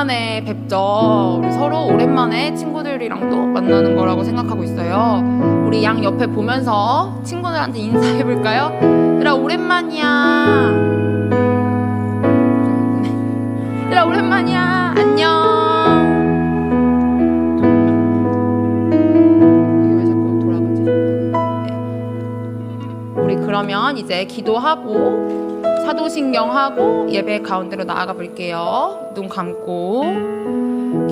오랜만에 뵙죠. 우리 서로 오랜만에 친구들이랑도 만나는 거라고 생각하고 있어요. 우리 양 옆에 보면서 친구들한테 인사해볼까요? 얘들아 오랜만이야. 얘들아 오랜만이야. 안녕. 이게 왜 자꾸 돌아가지? 네. 우리 그러면 이제 기도하고 사도신경하고 예배 가운데로 나아가 볼게요. 눈 감고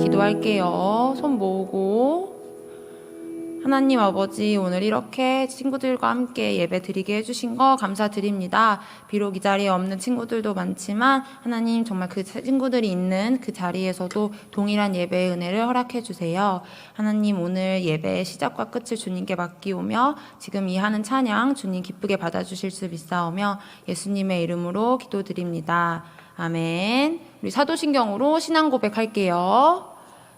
기도할게요. 손 모으고. 하나님 아버지, 오늘 이렇게 친구들과 함께 예배 드리게 해주신 거 감사드립니다. 비록 이 자리에 없는 친구들도 많지만 하나님 정말 그 친구들이 있는 그 자리에서도 동일한 예배의 은혜를 허락해 주세요. 하나님 오늘 예배의 시작과 끝을 주님께 맡기오며 지금 이 하는 찬양 주님 기쁘게 받아주실 수 믿사오며 예수님의 이름으로 기도드립니다. 아멘. 우리 사도신경으로 신앙 고백할게요.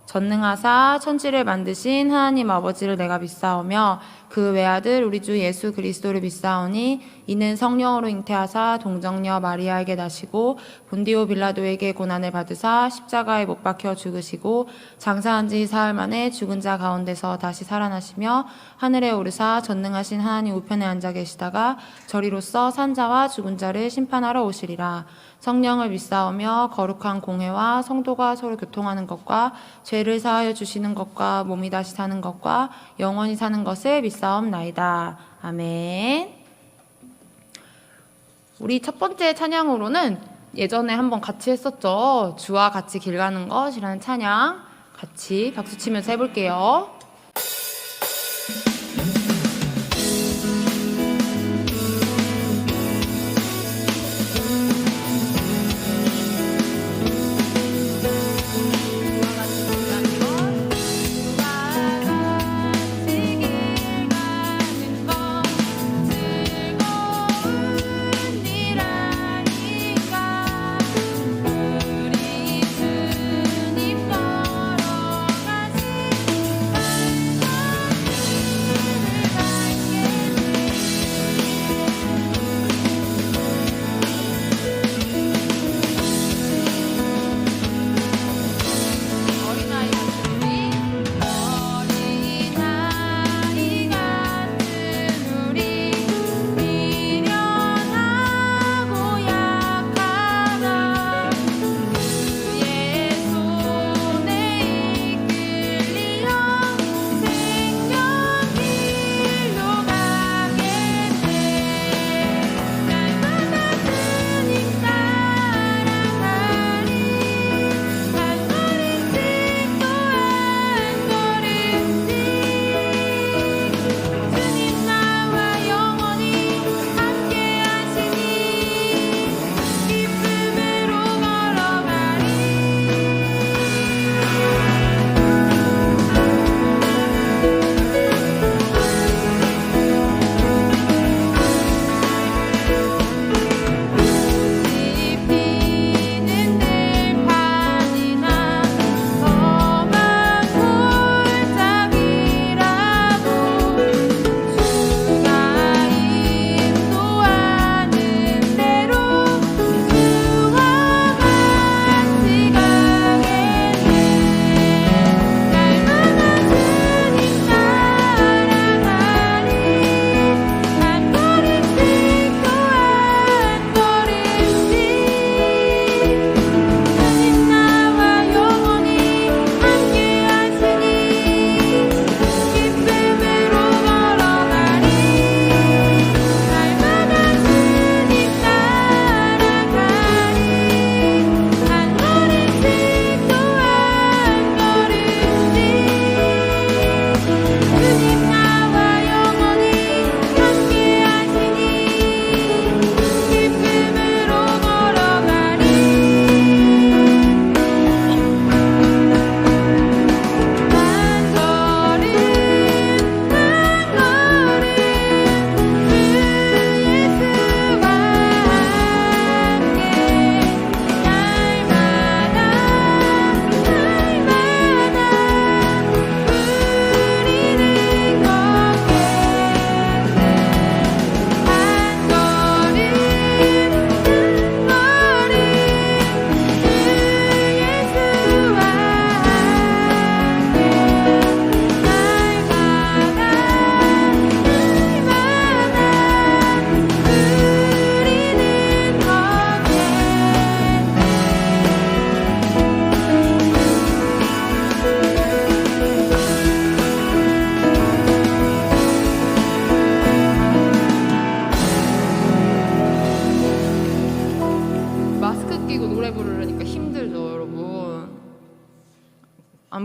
전능하사 천지를 만드신 하나님 아버지를 내가 믿사오며 그 외아들 우리 주 예수 그리스도를 믿사오니 이는 성령으로 잉태하사 동정녀 마리아에게 나시고 본디오 빌라도에게 고난을 받으사 십자가에 못 박혀 죽으시고 장사한 지 사흘 만에 죽은 자 가운데서 다시 살아나시며 하늘에 오르사 전능하신 하나님 우편에 앉아 계시다가 저리로서 산자와 죽은 자를 심판하러 오시리라. 성령을 믿사오며 거룩한 공회와 성도가 서로 교통하는 것과 죄를 사하여 주시는 것과 몸이 다시 사는 것과 영원히 사는 것을 믿사옵나이다. 아멘. 우리 첫 번째 찬양으로는 예전에 한번 같이 했었죠. 주와 같이 길 가는 것이라는 찬양 같이 박수 치면서 해볼게요.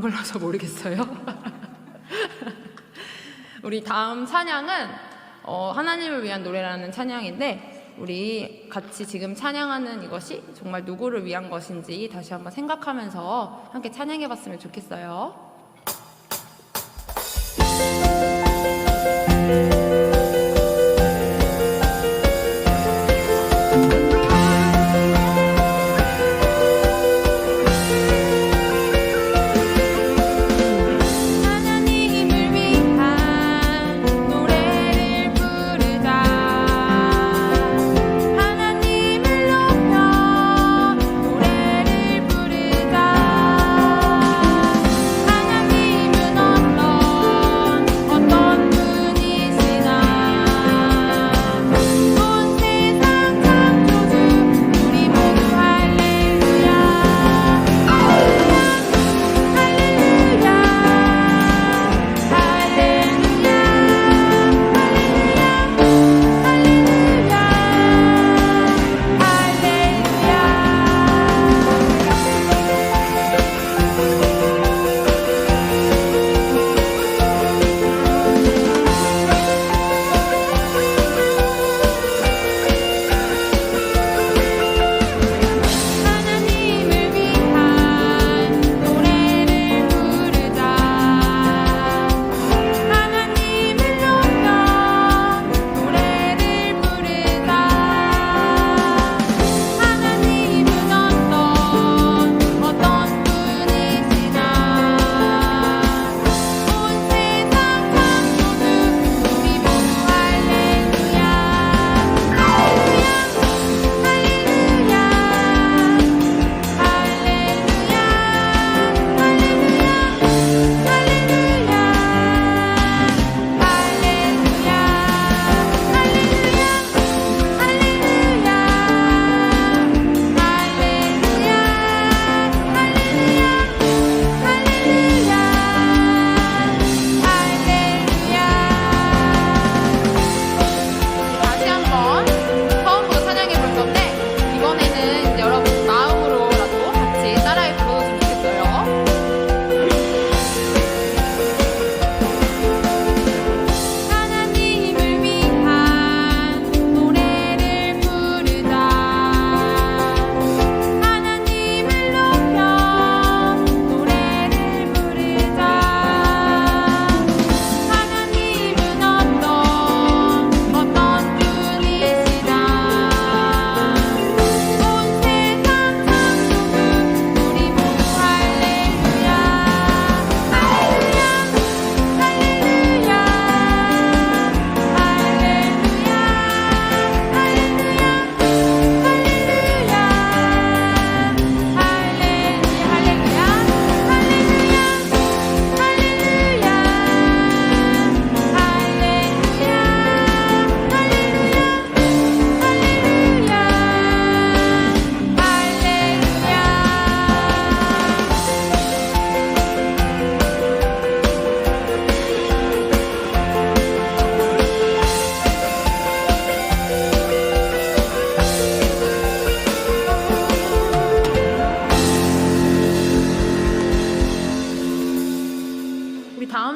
안 불러서 모르겠어요. 우리 다음 찬양은 하나님을 위한 노래라는 찬양인데, 우리 같이 지금 찬양하는 이것이 정말 누구를 위한 것인지 다시 한번 생각하면서 함께 찬양해 봤으면 좋겠어요.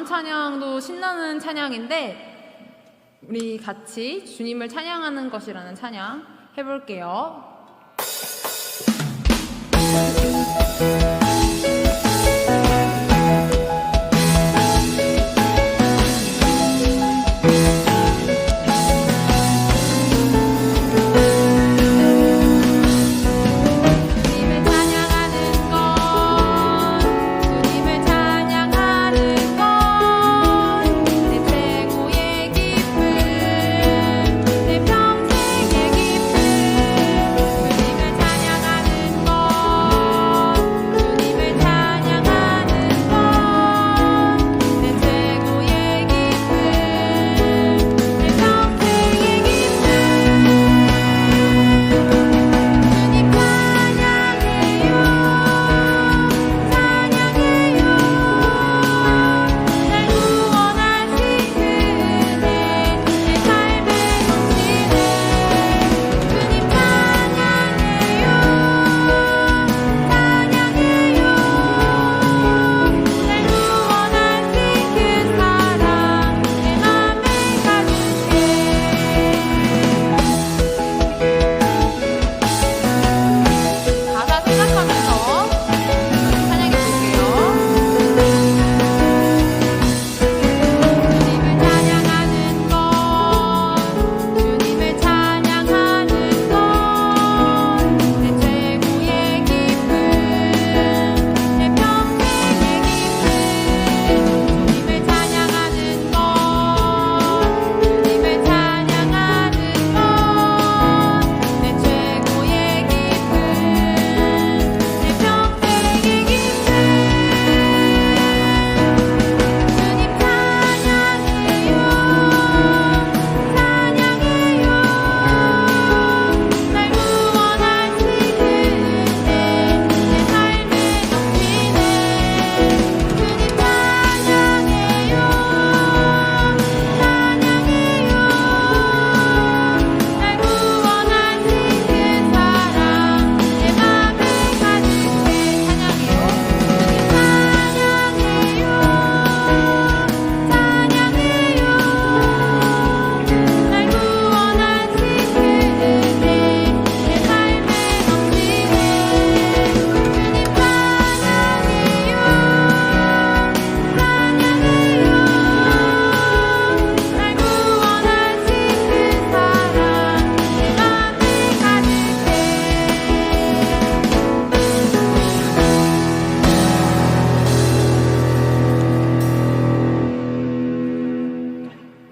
찬양도 신나는 찬양인데 우리 같이 주님을 찬양하는 것이라는 찬양 해볼게요. 주님을 찬양하는 것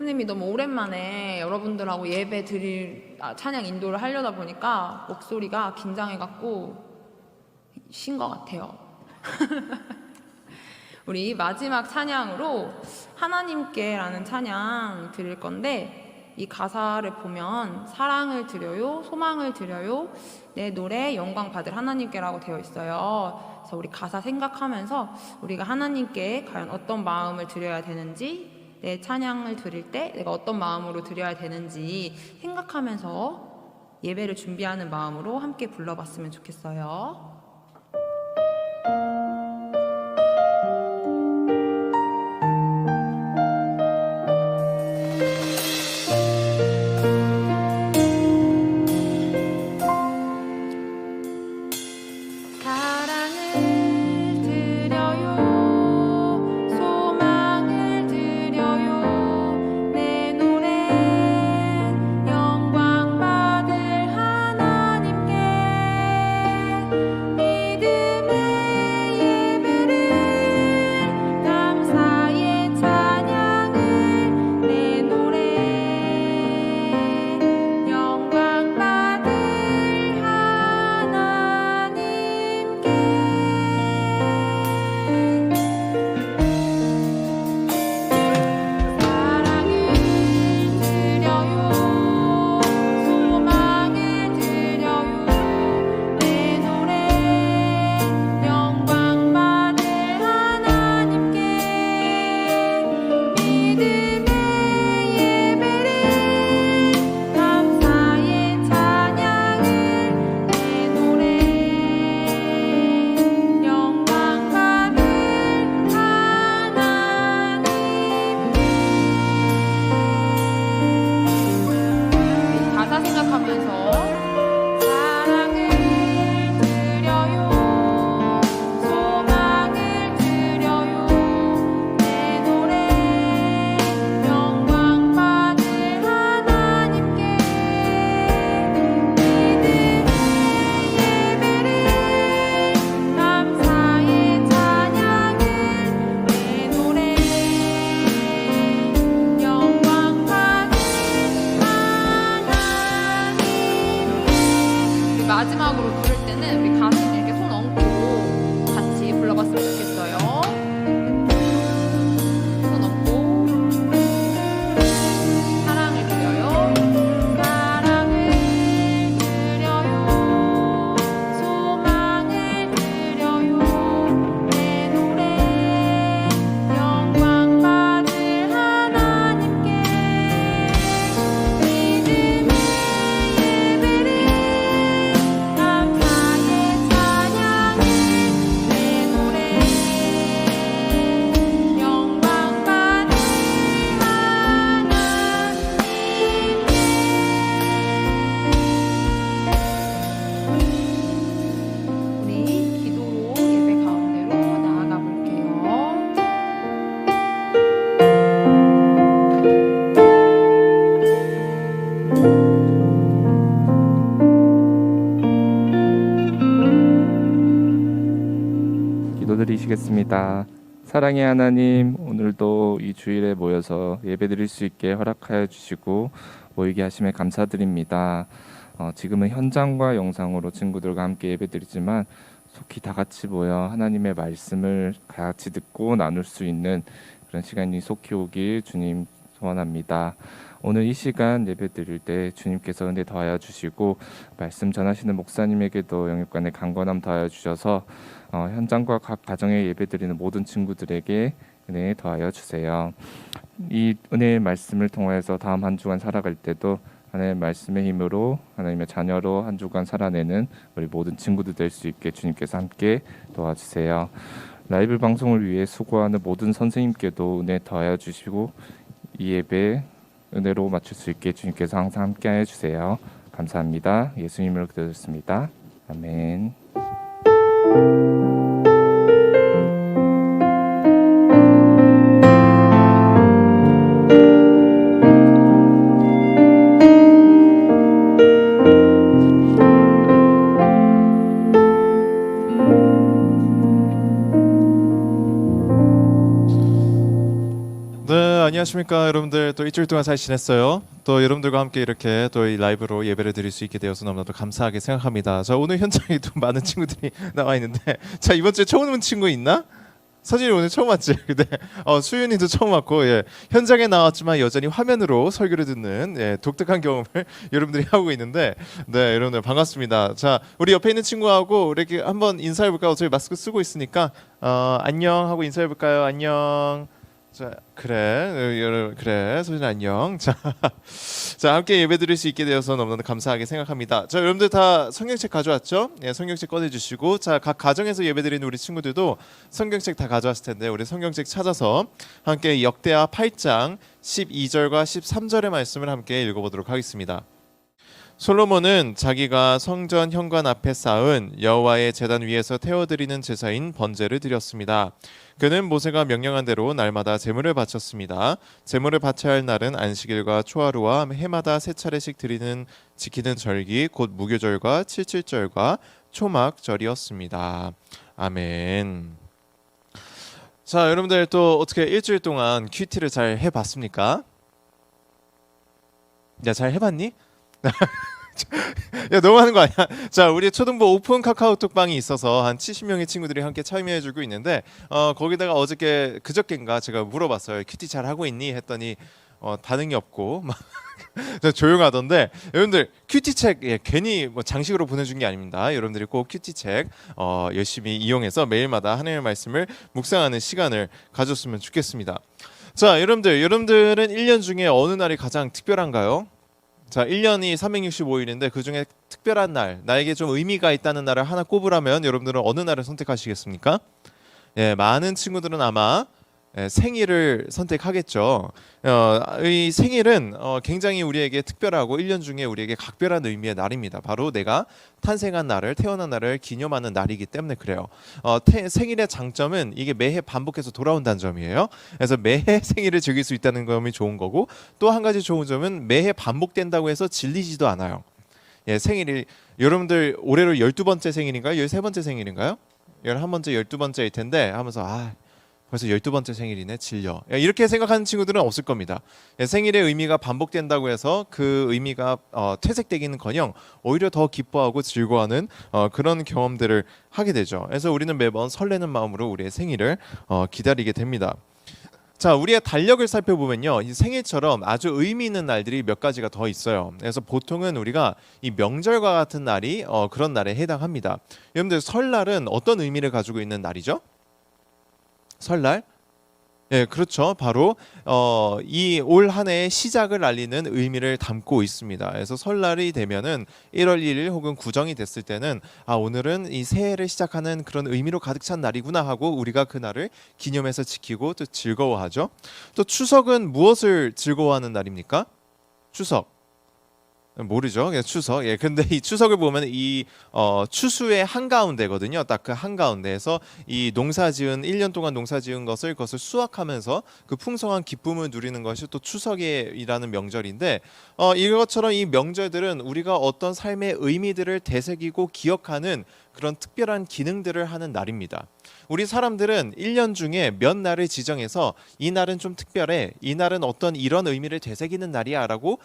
선생님이 너무 오랜만에 여러분들하고 예배 드릴 찬양 인도를 하려다 보니까 목소리가 긴장해갖고 쉰 것 같아요. 우리 마지막 찬양으로 하나님께라는 찬양 드릴 건데, 이 가사를 보면 사랑을 드려요, 소망을 드려요, 내 노래 영광 받을 하나님께라고 되어 있어요. 그래서 우리 가사 생각하면서 우리가 하나님께 과연 어떤 마음을 드려야 되는지, 내 찬양을 드릴 때 내가 어떤 마음으로 드려야 되는지 생각하면서 예배를 준비하는 마음으로 함께 불러봤으면 좋겠어요. 마지막으로 부를 때는 우리 가슴 이렇게 손 얹고 같이 불러봤으면 좋겠어요. 손 얹고 사랑을 드려요, 사랑을 드려요, 소망을 드려요, 내 노래 영광 받을 하나님께 믿음의 예배를 기도드리시겠습니다. 사랑의 하나님, 오늘도 이 주일에 모여서 예배드릴 수 있게 허락하여 주시고 모이게 하심에 감사드립니다. 지금은 현장과 영상으로 친구들과 함께 예배드리지만 속히 다 같이 모여 하나님의 말씀을 같이 듣고 나눌 수 있는 그런 시간이 속히 오길 주님 소원합니다. 오늘 이 시간 예배드릴 때 주님께서 은혜 더하여 주시고 말씀 전하시는 목사님에게도 영육간의 강건함 더하여 주셔서 현장과 각 가정에 예배드리는 모든 친구들에게 은혜 더하여 주세요. 이 은혜의 말씀을 통해서 다음 한 주간 살아갈 때도 하나님의 말씀의 힘으로 하나님의 자녀로 한 주간 살아내는 우리 모든 친구들 될 수 있게 주님께서 함께 도와주세요. 라이브 방송을 위해 수고하는 모든 선생님께도 은혜 더하여 주시고 이 예배 은혜로 마칠 수 있게 주님께서 항상 함께하여 주세요. 감사합니다. 예수님으로 기도드렸습니다. 아멘. 안녕하십니까 여러분들. 또 일주일 동안 잘 지냈어요? 또 여러분들과 함께 이렇게 또 이 라이브로 예배를 드릴 수 있게 되어서 너무나도 감사하게 생각합니다. 자, 오늘 현장에 또 많은 친구들이 나와 있는데, 자, 이번 주에 처음 온 친구 있나? 서진이 오늘 처음 왔지? 근데 수윤이도 처음 왔고, 예, 현장에 나왔지만 여전히 화면으로 설교를 듣는, 예, 독특한 경험을 여러분들이 하고 있는데, 네, 여러분들 반갑습니다. 자, 우리 옆에 있는 친구하고 이렇게 한번 인사해 볼까요? 어차피 마스크 쓰고 있으니까 안녕 하고 인사해 볼까요? 안녕. 자, 그래, 소진 안녕. 자, 자, 함께 예배드릴 수 있게 되어서 너무나 감사하게 생각합니다. 자, 여러분들 다 성경책 가져왔죠? 예, 성경책 꺼내주시고, 자, 각 가정에서 예배드리는 우리 친구들도 성경책 다 가져왔을 텐데, 우리 성경책 찾아서 함께 역대하 8장 12절과 13절의 말씀을 함께 읽어보도록 하겠습니다. 솔로몬은 자기가 성전 현관 앞에 쌓은 여호와의 제단 위에서 태워드리는 제사인 번제를 드렸습니다. 그는 모세가 명령한 대로 날마다 제물을 바쳤습니다. 제물을 바쳐야 할 날은 안식일과 초하루와 해마다 세 차례씩 지키는 절기 곧 무교절과 칠칠절과 초막절이었습니다. 아멘. 자, 여러분들 또 어떻게 일주일 동안 큐티를 잘 해봤습니까? 야, 잘 해봤니? 야, 너무 하는 거 아니야? 자, 우리 초등부 오픈 카카오톡 방이 있어서 한 70명의 친구들이 함께 참여해주고 있는데, 거기다가 그저께인가 제가 물어봤어요. 큐티 잘 하고 있니? 했더니 반응이 없고 막 조용하던데, 여러분들 큐티책, 예, 괜히 뭐 장식으로 보내준 게 아닙니다. 여러분들이 꼭 큐티책 열심히 이용해서 매일마다 하나님의 말씀을 묵상하는 시간을 가졌으면 좋겠습니다. 자, 여러분들은 1년 중에 어느 날이 가장 특별한가요? 자, 1년이 365일인데 그중에 특별한 날, 나에게 좀 의미가 있다는 날을 하나 꼽으라면 여러분들은 어느 날을 선택하시겠습니까? 예, 많은 친구들은 아마 생일을 선택하겠죠. 이 생일은 굉장히 우리에게 특별하고 1년 중에 우리에게 각별한 의미의 날입니다. 바로 내가 탄생한 날을, 태어난 날을 기념하는 날이기 때문에 그래요. 생일의 장점은 이게 매해 반복해서 돌아온다는 점이에요. 그래서 매해 생일을 즐길 수 있다는 점이 좋은 거고, 또 한 가지 좋은 점은 매해 반복된다고 해서 질리지도 않아요. 예, 생일이 여러분들 올해로 12번째 생일인가요? 13번째 생일인가요? 11번째, 12번째일 텐데 하면서 벌써 12번째 생일이네, 질려. 이렇게 생각하는 친구들은 없을 겁니다. 생일의 의미가 반복된다고 해서 그 의미가 퇴색되기는커녕 오히려 더 기뻐하고 즐거워하는 그런 경험들을 하게 되죠. 그래서 우리는 매번 설레는 마음으로 우리의 생일을 기다리게 됩니다. 자, 우리의 달력을 살펴보면요, 이 생일처럼 아주 의미 있는 날들이 몇 가지가 더 있어요. 그래서 보통은 우리가 이 명절과 같은 날이 그런 날에 해당합니다. 여러분들, 설날은 어떤 의미를 가지고 있는 날이죠? 설날? 예, 그렇죠. 바로 이 올 한 해의 시작을 알리는 의미를 담고 있습니다. 그래서 설날이 되면은 1월 1일 혹은 구정이 됐을 때는 오늘은 이 새해를 시작하는 그런 의미로 가득 찬 날이구나 하고 우리가 그 날을 기념해서 지키고 또 즐거워하죠. 또 추석은 무엇을 즐거워하는 날입니까? 추석. 모르죠. 추석. 예, 근데 이 추석을 보면 이 추수의 한가운데거든요. 딱 그 한가운데에서 이 농사지은 1년 동안 농사지은 그것을 수확하면서 그 풍성한 기쁨을 누리는 것이 또 추석이라는 명절인데, 이것처럼 이 명절들은 우리가 어떤 삶의 의미들을 되새기고 기억하는 그런 특별한 기능들을 하는 날입니다. 우리 사람들은 1년 중에 몇 날을 지정해서 이 날은 좀 특별해, 이 날은 어떤 이런 의미를 되새기는 날이야 라고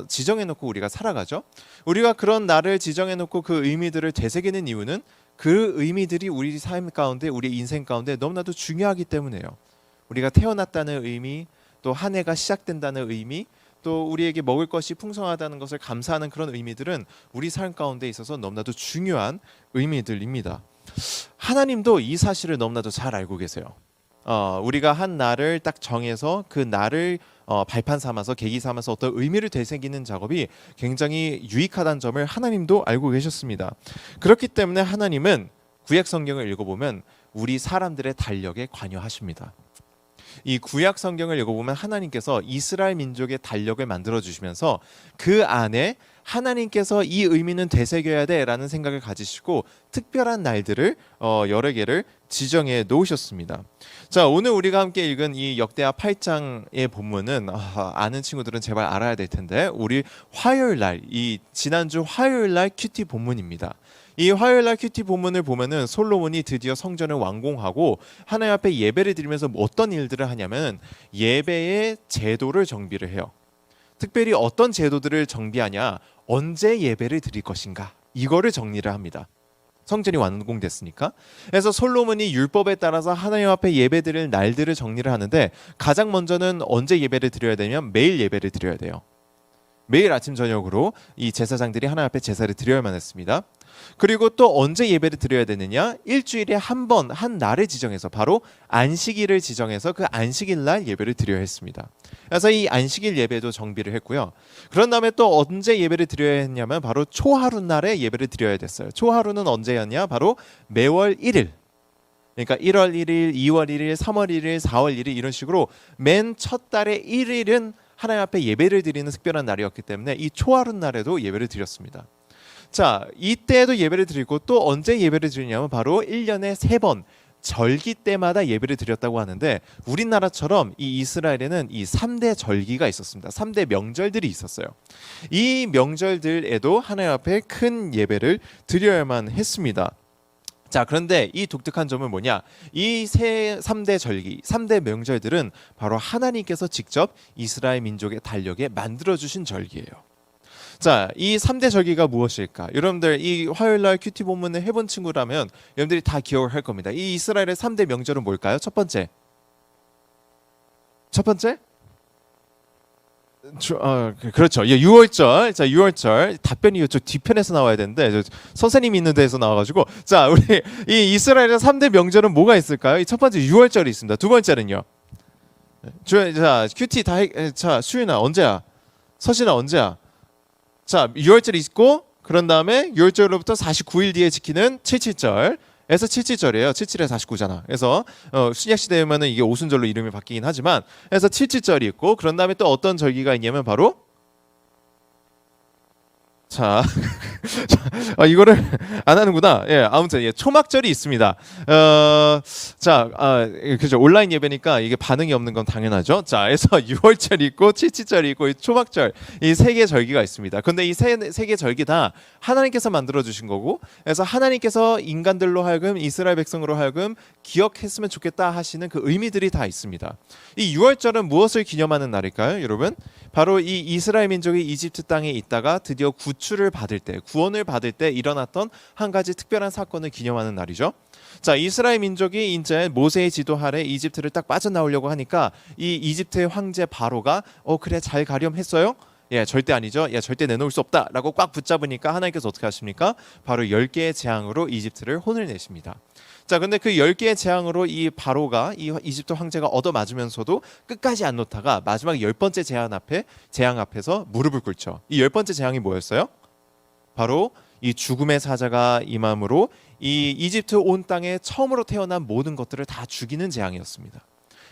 지정해놓고 우리가 살아가죠. 우리가 그런 날을 지정해놓고 그 의미들을 되새기는 이유는 그 의미들이 우리 삶 가운데, 우리 인생 가운데 너무나도 중요하기 때문이에요. 우리가 태어났다는 의미, 또 한 해가 시작된다는 의미, 또 우리에게 먹을 것이 풍성하다는 것을 감사하는 그런 의미들은 우리 삶 가운데 있어서 너무나도 중요한 의미들입니다. 하나님도 이 사실을 너무나도 잘 알고 계세요. 우리가 한 날을 딱 정해서 그 날을 발판 삼아서, 계기 삼아서 어떤 의미를 되새기는 작업이 굉장히 유익하다는 점을 하나님도 알고 계셨습니다. 그렇기 때문에 하나님은 구약 성경을 읽어보면 우리 사람들의 달력에 관여하십니다. 이 구약 성경을 읽어보면 하나님께서 이스라엘 민족의 달력을 만들어 주시면서 그 안에 하나님께서 이 의미는 되새겨야 돼라는 생각을 가지시고 특별한 날들을 여러 개를 지정해 놓으셨습니다. 자, 오늘 우리가 함께 읽은 이 역대하 8장의 본문은 아는 친구들은 제발 알아야 될 텐데, 우리 화요일 날, 이 지난주 화요일 날 큐티 본문입니다. 이 화요일날 큐티 본문을 보면은 솔로몬이 드디어 성전을 완공하고 하나님 앞에 예배를 드리면서 어떤 일들을 하냐면 예배의 제도를 정비를 해요. 특별히 어떤 제도들을 정비하냐, 언제 예배를 드릴 것인가, 이거를 정리를 합니다. 성전이 완공됐으니까. 그래서 솔로몬이 율법에 따라서 하나님 앞에 예배드릴 날들을 정리를 하는데, 가장 먼저는 언제 예배를 드려야 되냐면 매일 예배를 드려야 돼요. 매일 아침 저녁으로 이 제사장들이 하나님 앞에 제사를 드려야만 했습니다. 그리고 또 언제 예배를 드려야 되느냐, 일주일에 한 번, 한 날을 지정해서, 바로 안식일을 지정해서 그 안식일 날 예배를 드려야 했습니다. 그래서 이 안식일 예배도 정비를 했고요. 그런 다음에 또 언제 예배를 드려야 했냐면 바로 초하루 날에 예배를 드려야 됐어요. 초하루는 언제였냐, 바로 매월 1일. 그러니까 1월 1일, 2월 1일, 3월 1일, 4월 1일, 이런 식으로 맨 첫 달의 1일은 하나님 앞에 예배를 드리는 특별한 날이었기 때문에 이 초하루 날에도 예배를 드렸습니다. 자, 이때도 예배를 드리고, 또 언제 예배를 드리냐면 바로 1년에 3번 절기 때마다 예배를 드렸다고 하는데, 우리나라처럼 이 이스라엘에는 이 3대 절기가 있었습니다. 3대 명절들이 있었어요. 이 명절들에도 하나님 앞에 큰 예배를 드려야만 했습니다. 자, 그런데 이 독특한 점은 뭐냐? 이 3대 절기, 3대 명절들은 바로 하나님께서 직접 이스라엘 민족의 달력에 만들어주신 절기예요. 자, 이 3대 절기가 무엇일까? 여러분들 이 화요일날 큐티 본문을 해본 친구라면 여러분들이 다 기억을 할 겁니다. 이 이스라엘의 3대 명절은 뭘까요? 첫 번째. 그렇죠. 예, 6월절. 자, 6월절. 답변이 이쪽 뒤편에서 나와야 되는데 선생님이 있는 데에서 나와가지고. 자, 우리 이 이스라엘의 3대 명절은 뭐가 있을까요? 이 첫 번째 6월절이 있습니다. 두 번째는요. 자, 큐티 다 자, 수윤아 언제야? 서진아 언제야? 자, 6월절이 있고, 그런 다음에 6월절로부터 49일 뒤에 지키는 77절. 에서 77절이에요. 77에 49잖아. 그래서 신약 시대에면은 이게 오순절로 이름이 바뀌긴 하지만, 그래서 77절이 있고, 그런 다음에 또 어떤 절기가 있냐면 바로, 자, 이거를 안 하는구나. 예, 아무튼 예, 초막절이 있습니다. 그죠. 온라인 예배니까 이게 반응이 없는 건 당연하죠. 자, 그래서 6월절 있고 77절이 있고 초막절, 이 세 개 절기가 있습니다. 근데 이 세 개 절기 다 하나님께서 만들어 주신 거고, 그래서 하나님께서 인간들로 하여금, 이스라엘 백성으로 하여금 기억했으면 좋겠다 하시는 그 의미들이 다 있습니다. 이 6월절은 무엇을 기념하는 날일까요, 여러분? 바로 이 이스라엘 민족이 이집트 땅에 있다가 드디어 구출을 받을 때, 구원을 받을 때 일어났던 한 가지 특별한 사건을 기념하는 날이죠. 자, 이스라엘 민족이 이제 모세의 지도 아래 이집트를 딱 빠져나오려고 하니까 이 이집트의 황제 바로가 그래 잘 가렴 했어요? 예, 절대 아니죠. 예, 절대 내놓을 수 없다라고 꽉 붙잡으니까 하나님께서 어떻게 하십니까? 바로 10개의 재앙으로 이집트를 혼을 내십니다. 자, 근데 그 10개의 재앙으로 이 바로가, 이 이집트 황제가 얻어맞으면서도 끝까지 안 놓다가 마지막 10번째 재앙 앞에서 무릎을 꿇죠. 이 10번째 재앙이 뭐였어요? 바로 이 죽음의 사자가 임함으로 이 이집트 온 땅에 처음으로 태어난 모든 것들을 다 죽이는 재앙이었습니다.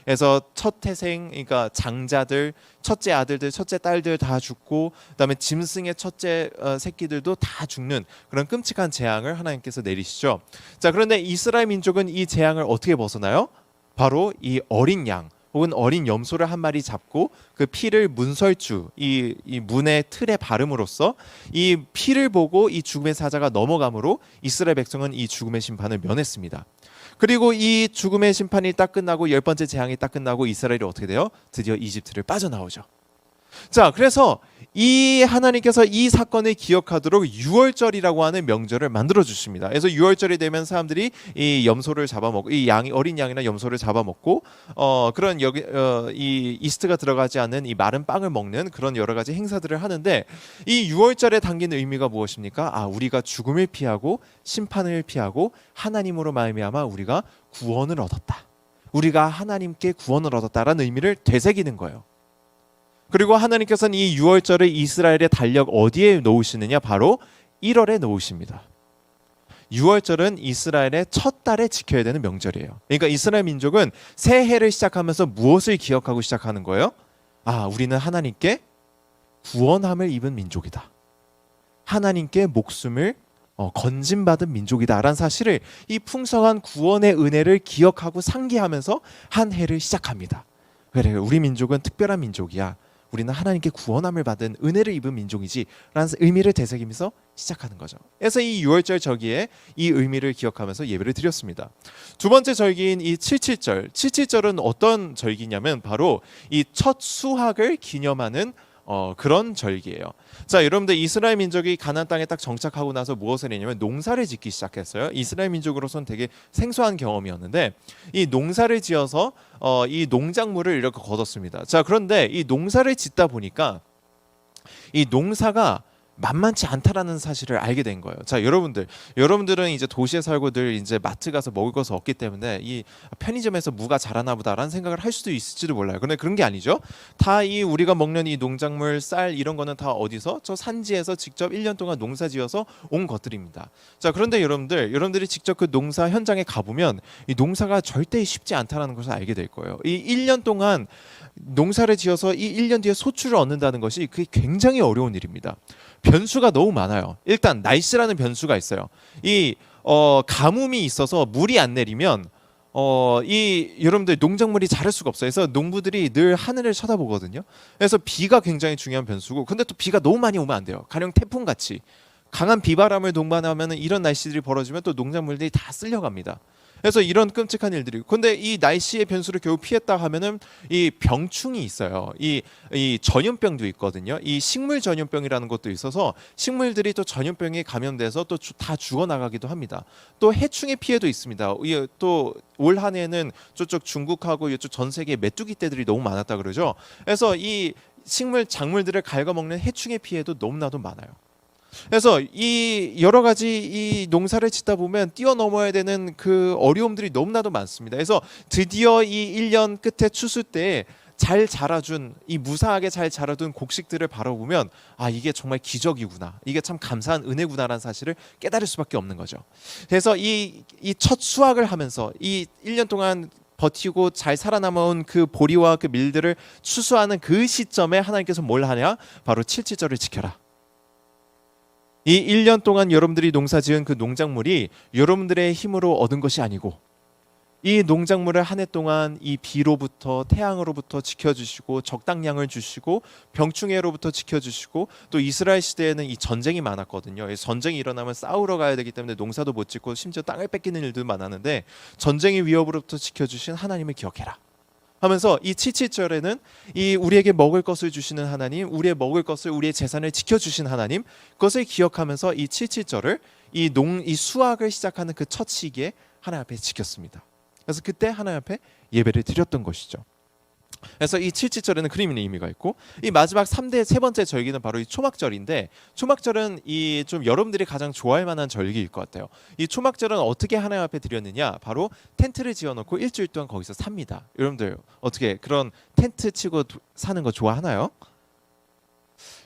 그래서 첫 태생, 그러니까 장자들, 첫째 아들들, 첫째 딸들 다 죽고, 그다음에 짐승의 첫째 새끼들도 다 죽는 그런 끔찍한 재앙을 하나님께서 내리시죠. 자, 그런데 이스라엘 민족은 이 재앙을 어떻게 벗어나요? 바로 이 어린 양 혹은 어린 염소를 한 마리 잡고 그 피를 문설주, 이 문의 틀에 바름으로써 이 피를 보고 이 죽음의 사자가 넘어감으로 이스라엘 백성은 이 죽음의 심판을 면했습니다. 그리고 이 죽음의 심판이 딱 끝나고 10번째 재앙이 딱 끝나고 이스라엘이 어떻게 돼요? 드디어 이집트를 빠져나오죠. 자, 그래서 이 하나님께서 이 사건을 기억하도록 6월절이라고 하는 명절을 만들어 주십니다. 그래서 6월절이 되면 사람들이 이 염소를 잡아먹고, 이 양이, 어린 양이나 염소를 잡아먹고, 그런 이 이스트가 들어가지 않는 이 마른 빵을 먹는 그런 여러 가지 행사들을 하는데, 이 6월절에 담긴 의미가 무엇입니까? 우리가 죽음을 피하고 심판을 피하고 하나님으로 말미암아 우리가 구원을 얻었다. 우리가 하나님께 구원을 얻었다라는 의미를 되새기는 거예요. 그리고 하나님께서는 이 6월절을 이스라엘의 달력 어디에 놓으시느냐? 바로 1월에 놓으십니다. 6월절은 이스라엘의 첫 달에 지켜야 되는 명절이에요. 그러니까 이스라엘 민족은 새해를 시작하면서 무엇을 기억하고 시작하는 거예요? 우리는 하나님께 구원함을 입은 민족이다. 하나님께 목숨을 건진받은 민족이다라는 사실을, 이 풍성한 구원의 은혜를 기억하고 상기하면서 한 해를 시작합니다. 그래, 우리 민족은 특별한 민족이야. 우리는 하나님께 구원함을 받은 은혜를 입은 민족이지 라는 의미를 되새기면서 시작하는 거죠. 그래서 이 6월절 절기에 이 의미를 기억하면서 예배를 드렸습니다. 두 번째 절기인 이 77절. 77절은 어떤 절기냐면 바로 이 첫 수확을 기념하는 그런 절기예요. 자, 여러분들 이스라엘 민족이 가나안 땅에 딱 정착하고 나서 무엇을 했냐면 농사를 짓기 시작했어요. 이스라엘 민족으로서는 되게 생소한 경험이었는데 이 농사를 지어서 이 농작물을 이렇게 거뒀습니다. 자, 그런데 이 농사를 짓다 보니까 이 농사가 만만치 않다라는 사실을 알게 된 거예요. 자, 여러분들은 이제 도시에 살고 늘 이제 마트 가서 먹을 것을 없기 때문에 이 편의점에서 무가 자라나 보다라는 생각을 할 수도 있을지도 몰라요. 그런데 그런 게 아니죠. 다 이 우리가 먹는 이 농작물, 쌀 이런 거는 다 어디서? 저 산지에서 직접 1년 동안 농사지어서 온 것들입니다. 자, 그런데 여러분들이 직접 그 농사 현장에 가보면 이 농사가 절대 쉽지 않다라는 것을 알게 될 거예요. 이 1년 동안 농사를 지어서 이 1년 뒤에 소출을 얻는다는 것이 그게 굉장히 어려운 일입니다. 변수가 너무 많아요. 일단 날씨라는 변수가 있어요. 이 가뭄이 있어서 물이 안 내리면 이 여러분들 농작물이 자랄 수가 없어요. 그래서 농부들이 늘 하늘을 쳐다보거든요. 그래서 비가 굉장히 중요한 변수고, 근데 또 비가 너무 많이 오면 안 돼요. 가령 태풍 같이 강한 비바람을 동반하면 이런 날씨들이 벌어지면 또 농작물들이 다 쓸려갑니다. 그래서 이런 끔찍한 일들이. 근데 이 날씨의 변수를 겨우 피했다 하면은 이 병충이 있어요. 이 전염병도 있거든요. 이 식물 전염병이라는 것도 있어서 식물들이 또 전염병에 감염돼서 또 다 죽어나가기도 합니다. 또 해충의 피해도 있습니다. 또 올 한 해는 저쪽 중국하고 이쪽 전 세계 메뚜기 떼들이 너무 많았다 그러죠. 그래서 이 식물 작물들을 갉아먹는 해충의 피해도 너무나도 많아요. 그래서 이 여러 가지 이 농사를 짓다 보면 뛰어넘어야 되는 그 어려움들이 너무나도 많습니다. 그래서 드디어 이 1년 끝에 추수 때 잘 자라준 이 무사하게 잘 자라둔 곡식들을 바라보면 아, 이게 정말 기적이구나, 이게 참 감사한 은혜구나라는 사실을 깨달을 수밖에 없는 거죠. 그래서 이 첫 수확을 하면서 이 1년 동안 버티고 잘 살아남아온 그 보리와 그 밀들을 추수하는 그 시점에 하나님께서 뭘 하냐? 바로 칠칠절을 지켜라. 이 1년 동안 여러분들이 농사지은 그 농작물이 여러분들의 힘으로 얻은 것이 아니고 이 농작물을 한 해 동안 이 비로부터 태양으로부터 지켜주시고 적당량을 주시고 병충해로부터 지켜주시고, 또 이스라엘 시대에는 이 전쟁이 많았거든요. 전쟁이 일어나면 싸우러 가야 되기 때문에 농사도 못 짓고 심지어 땅을 뺏기는 일도 많았는데 전쟁의 위협으로부터 지켜주신 하나님을 기억해라 하면서 이 칠칠절에는 이 우리에게 먹을 것을 주시는 하나님, 우리의 먹을 것을, 우리의 재산을 지켜주신 하나님, 그것을 기억하면서 이 칠칠절을 이 수확을 시작하는 그 첫 시기에 하나님 앞에 지켰습니다. 그래서 그때 하나님 앞에 예배를 드렸던 것이죠. 그래서 이 칠칠절에는 그림 있는 의미가 있고, 이 마지막 세 번째 절기는 바로 이 초막절인데, 초막절은 이 좀 여러분들이 가장 좋아할 만한 절기일 것 같아요. 이 초막절은 어떻게 하나님 앞에 드렸느냐? 바로 텐트를 지어놓고 일주일 동안 거기서 삽니다. 여러분들 어떻게 그런 텐트 치고 사는 거 좋아하나요?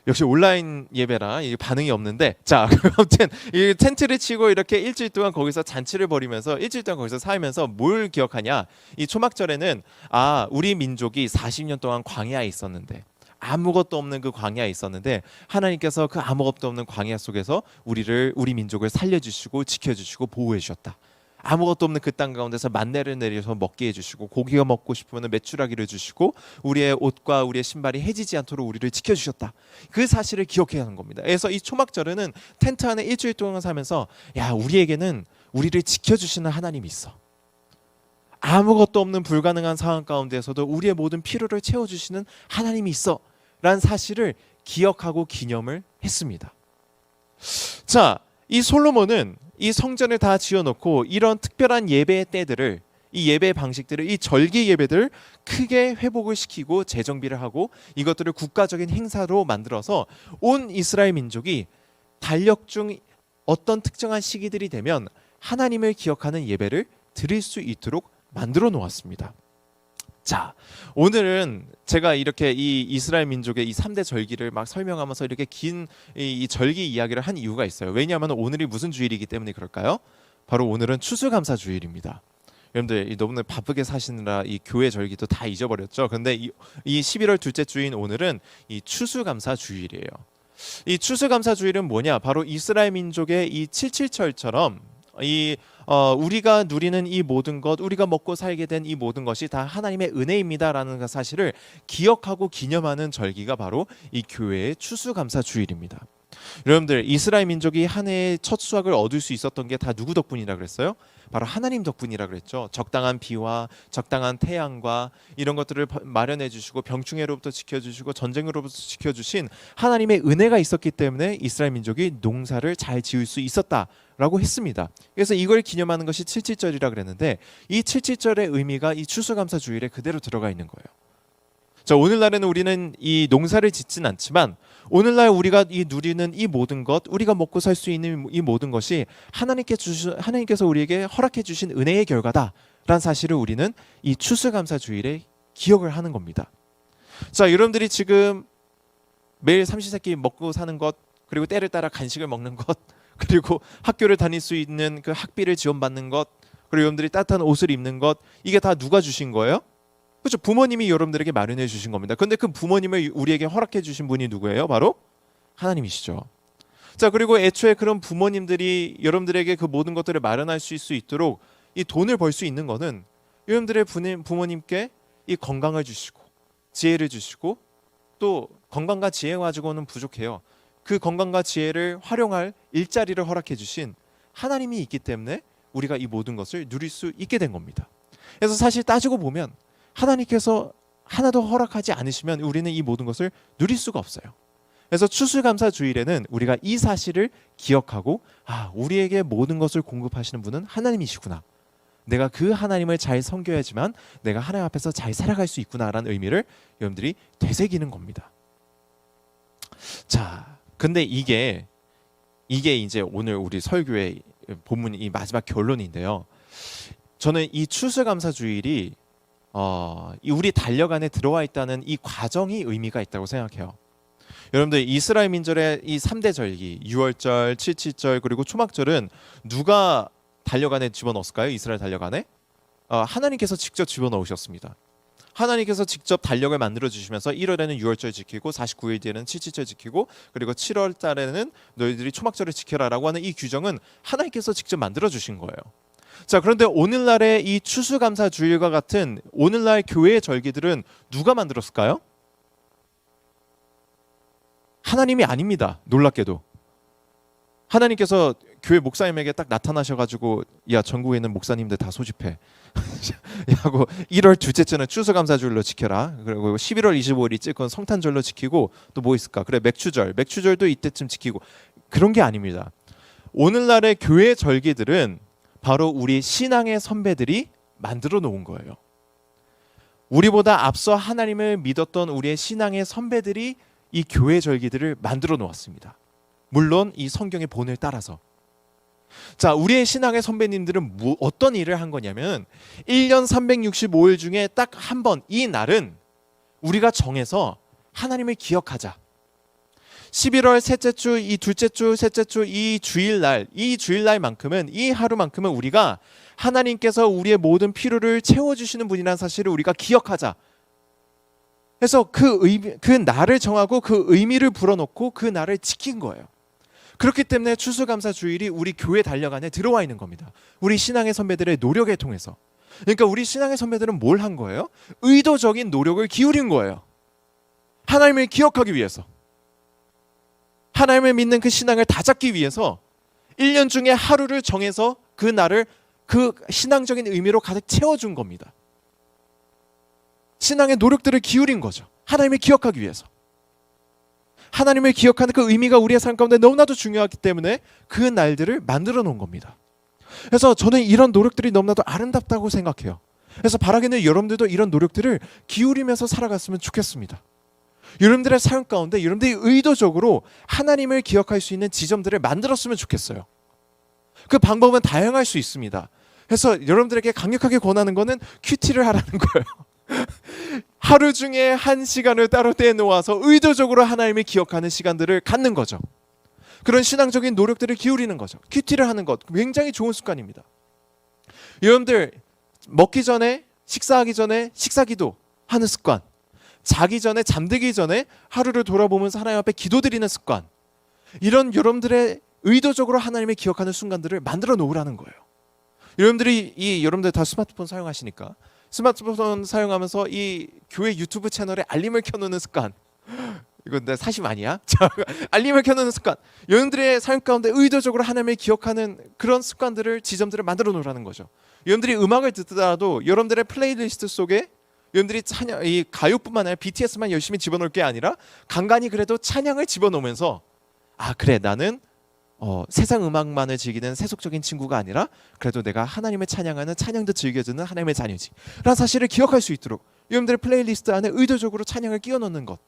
역시 온라인 예배라 반응이 없는데, 자, 아무튼 이 텐트를 치고 이렇게 일주일 동안 거기서 잔치를 벌이면서 일주일 동안 거기서 살면서 뭘 기억하냐? 이 초막절에는 우리 민족이 40년 동안 광야에 있었는데, 아무것도 없는 그 광야에 있었는데 하나님께서 그 아무것도 없는 광야 속에서 우리 민족을 살려주시고 지켜주시고 보호해 주셨다. 아무것도 없는 그 땅 가운데서 만나를 내려서 먹게 해주시고, 고기가 먹고 싶으면 메추라기를 주시고, 우리의 옷과 우리의 신발이 해지지 않도록 우리를 지켜주셨다. 그 사실을 기억해야 하는 겁니다. 그래서 이 초막절에는 텐트 안에 일주일 동안 살면서 우리에게는 우리를 지켜주시는 하나님이 있어. 아무것도 없는 불가능한 상황 가운데서도 우리의 모든 필요를 채워주시는 하나님이 있어 라는 사실을 기억하고 기념을 했습니다. 자, 이 솔로몬은 이 성전을 다 지어놓고 이런 특별한 예배의 때들을, 이 예배 방식들을, 이 절기 예배들을 크게 회복을 시키고 재정비를 하고 이것들을 국가적인 행사로 만들어서 온 이스라엘 민족이 달력 중 어떤 특정한 시기들이 되면 하나님을 기억하는 예배를 드릴 수 있도록 만들어 놓았습니다. 자, 오늘은 제가 이렇게 이 이스라엘 민족의 이 3대 절기를 막 설명하면서 이렇게 긴 이 절기 이야기를 한 이유가 있어요. 왜냐하면 오늘이 무슨 주일이기 때문에 그럴까요? 바로 오늘은 추수감사 주일입니다. 여러분들 너무나 바쁘게 사시느라 이 교회 절기도 다 잊어버렸죠. 근데 이 11월 둘째 주인 오늘은 이 추수감사 주일이에요. 이 추수감사 주일은 뭐냐? 바로 이스라엘 민족의 이 칠칠절처럼 우리가 누리는 이 모든 것, 우리가 먹고 살게 된 이 모든 것이 다 하나님의 은혜입니다라는 사실을 기억하고 기념하는 절기가 바로 이 교회의 추수감사 주일입니다. 여러분들 이스라엘 민족이 한 해의 첫 수확을 얻을 수 있었던 게 다 누구 덕분이라 그랬어요? 바로 하나님 덕분이라 그랬죠. 적당한 비와 적당한 태양과 이런 것들을 마련해 주시고 병충해로부터 지켜주시고 전쟁으로부터 지켜주신 하나님의 은혜가 있었기 때문에 이스라엘 민족이 농사를 잘 지을 수 있었다라고 했습니다. 그래서 이걸 기념하는 것이 칠칠절이라 그랬는데 이 칠칠절의 의미가 이 추수감사 주일에 그대로 들어가 있는 거예요. 자, 오늘날에는 우리는 이 농사를 짓진 않지만 오늘날 우리가 이 누리는 이 모든 것, 우리가 먹고 살 수 있는 이 모든 것이 하나님께서 우리에게 허락해 주신 은혜의 결과다라는 사실을 우리는 이 추수감사 주일에 기억을 하는 겁니다. 자, 여러분들이 지금 매일 삼시세끼 먹고 사는 것, 그리고 때를 따라 간식을 먹는 것, 그리고 학교를 다닐 수 있는 그 학비를 지원받는 것, 그리고 여러분들이 따뜻한 옷을 입는 것, 이게 다 누가 주신 거예요? 그렇죠. 부모님이 여러분들에게 마련해 주신 겁니다. 그런데 그 부모님을 우리에게 허락해 주신 분이 누구예요? 바로 하나님이시죠. 자, 그리고 애초에 그런 부모님들이 여러분들에게 그 모든 것들을 마련할 수 있도록 이 돈을 벌 수 있는 거는 여러분들의 부모님께 이 건강을 주시고 지혜를 주시고, 또 건강과 지혜 가지고는 부족해요. 그 건강과 지혜를 활용할 일자리를 허락해 주신 하나님이 있기 때문에 우리가 이 모든 것을 누릴 수 있게 된 겁니다. 그래서 사실 따지고 보면 하나님께서 하나도 허락하지 않으시면 우리는 이 모든 것을 누릴 수가 없어요. 그래서 추수감사 주일에는 우리가 이 사실을 기억하고, 우리에게 모든 것을 공급하시는 분은 하나님이시구나, 내가 그 하나님을 잘 섬겨야지만 내가 하나님 앞에서 잘 살아갈 수 있구나라는 의미를 여러분들이 되새기는 겁니다. 자, 근데 이게 이제 오늘 우리 설교의 본문 이 마지막 결론인데요. 저는 이 추수감사 주일이 우리 달력 안에 들어와 있다는 이 과정이 의미가 있다고 생각해요. 여러분들 이스라엘 민족의 이 3대 절기, 유월절, 칠칠절, 그리고 초막절은 누가 달력 안에 집어넣었을까요? 이스라엘 달력 안에? 하나님께서 직접 집어넣으셨습니다. 하나님께서 직접 달력을 만들어 주시면서 1월에는 유월절 지키고 49일 뒤에는 칠칠절 지키고, 그리고 7월 달에는 너희들이 초막절을 지켜라라고 하는 이 규정은 하나님께서 직접 만들어 주신 거예요. 자, 그런데 오늘날의 이 추수감사 주일과 같은 오늘날 교회의 절기들은 누가 만들었을까요? 하나님이 아닙니다. 놀랍게도 하나님께서 교회 목사님에게 딱 나타나셔가지고, 야, 전국에 있는 목사님들 다 소집해 하고 1월 둘째 주는 추수감사주일로 지켜라. 그리고 11월 25일이 그건 성탄절로 지키고, 또 뭐 있을까? 그래, 맥추절도 이때쯤 지키고. 그런 게 아닙니다. 오늘날의 교회 절기들은 바로 우리 신앙의 선배들이 만들어 놓은 거예요. 우리보다 앞서 하나님을 믿었던 우리의 신앙의 선배들이 이 교회 절기들을 만들어 놓았습니다. 물론 이 성경의 본을 따라서. 자, 우리의 신앙의 선배님들은 어떤 일을 한 거냐면 1년 365일 중에 딱 한 번, 이 날은 우리가 정해서 하나님을 기억하자. 11월 셋째 주, 이 둘째 주, 셋째 주, 이 주일날만큼은, 이 하루만큼은 우리가 하나님께서 우리의 모든 필요를 채워주시는 분이라는 사실을 우리가 기억하자. 그래서 그 날을 정하고 그 의미를 불어넣고 그 날을 지킨 거예요. 그렇기 때문에 추수감사 주일이 우리 교회 달력 안에 들어와 있는 겁니다. 우리 신앙의 선배들의 노력에 통해서. 그러니까 우리 신앙의 선배들은 뭘 한 거예요? 의도적인 노력을 기울인 거예요. 하나님을 기억하기 위해서. 하나님을 믿는 그 신앙을 다잡기 위해서 1년 중에 하루를 정해서 그 날을 그 신앙적인 의미로 가득 채워준 겁니다. 신앙의 노력들을 기울인 거죠. 하나님을 기억하기 위해서. 하나님을 기억하는 그 의미가 우리의 삶 가운데 너무나도 중요하기 때문에 그 날들을 만들어 놓은 겁니다. 그래서 저는 이런 노력들이 너무나도 아름답다고 생각해요. 그래서 바라기는 여러분들도 이런 노력들을 기울이면서 살아갔으면 좋겠습니다. 여러분들의 삶 가운데 여러분들이 의도적으로 하나님을 기억할 수 있는 지점들을 만들었으면 좋겠어요. 그 방법은 다양할 수 있습니다. 그래서 여러분들에게 강력하게 권하는 거는 큐티를 하라는 거예요. 하루 중에 1시간을 따로 떼놓아서 의도적으로 하나님을 기억하는 시간들을 갖는 거죠. 그런 신앙적인 노력들을 기울이는 거죠. 큐티를 하는 것 굉장히 좋은 습관입니다. 여러분들 먹기 전에, 식사하기 전에 식사기도 하는 습관, 자기 전에, 잠들기 전에 하루를 돌아보면서 하나님 앞에 기도드리는 습관, 이런 여러분들의 의도적으로 하나님을 기억하는 순간들을 만들어 놓으라는 거예요. 여러분들 다 스마트폰 사용하시니까 스마트폰 사용하면서 이 교회 유튜브 채널에 알림을 켜놓는 습관, 이거 내 사심 아니야? 자, 알림을 켜놓는 습관. 여러분들의 삶 가운데 의도적으로 하나님을 기억하는 그런 습관들을 지점들을 만들어 놓으라는 거죠. 여러분들이 음악을 듣더라도 여러분들의 플레이리스트 속에 여러분들이 찬양, 이 가요뿐만 아니라 BTS만 열심히 집어넣을 게 아니라 간간히 그래도 찬양을 집어넣으면서 아 그래 나는 세상 음악만을 즐기는 세속적인 친구가 아니라 그래도 내가 하나님을 찬양하는 찬양도 즐겨주는 하나님의 자녀지 라는 사실을 기억할 수 있도록 여러분들의 플레이리스트 안에 의도적으로 찬양을 끼워 넣는 것,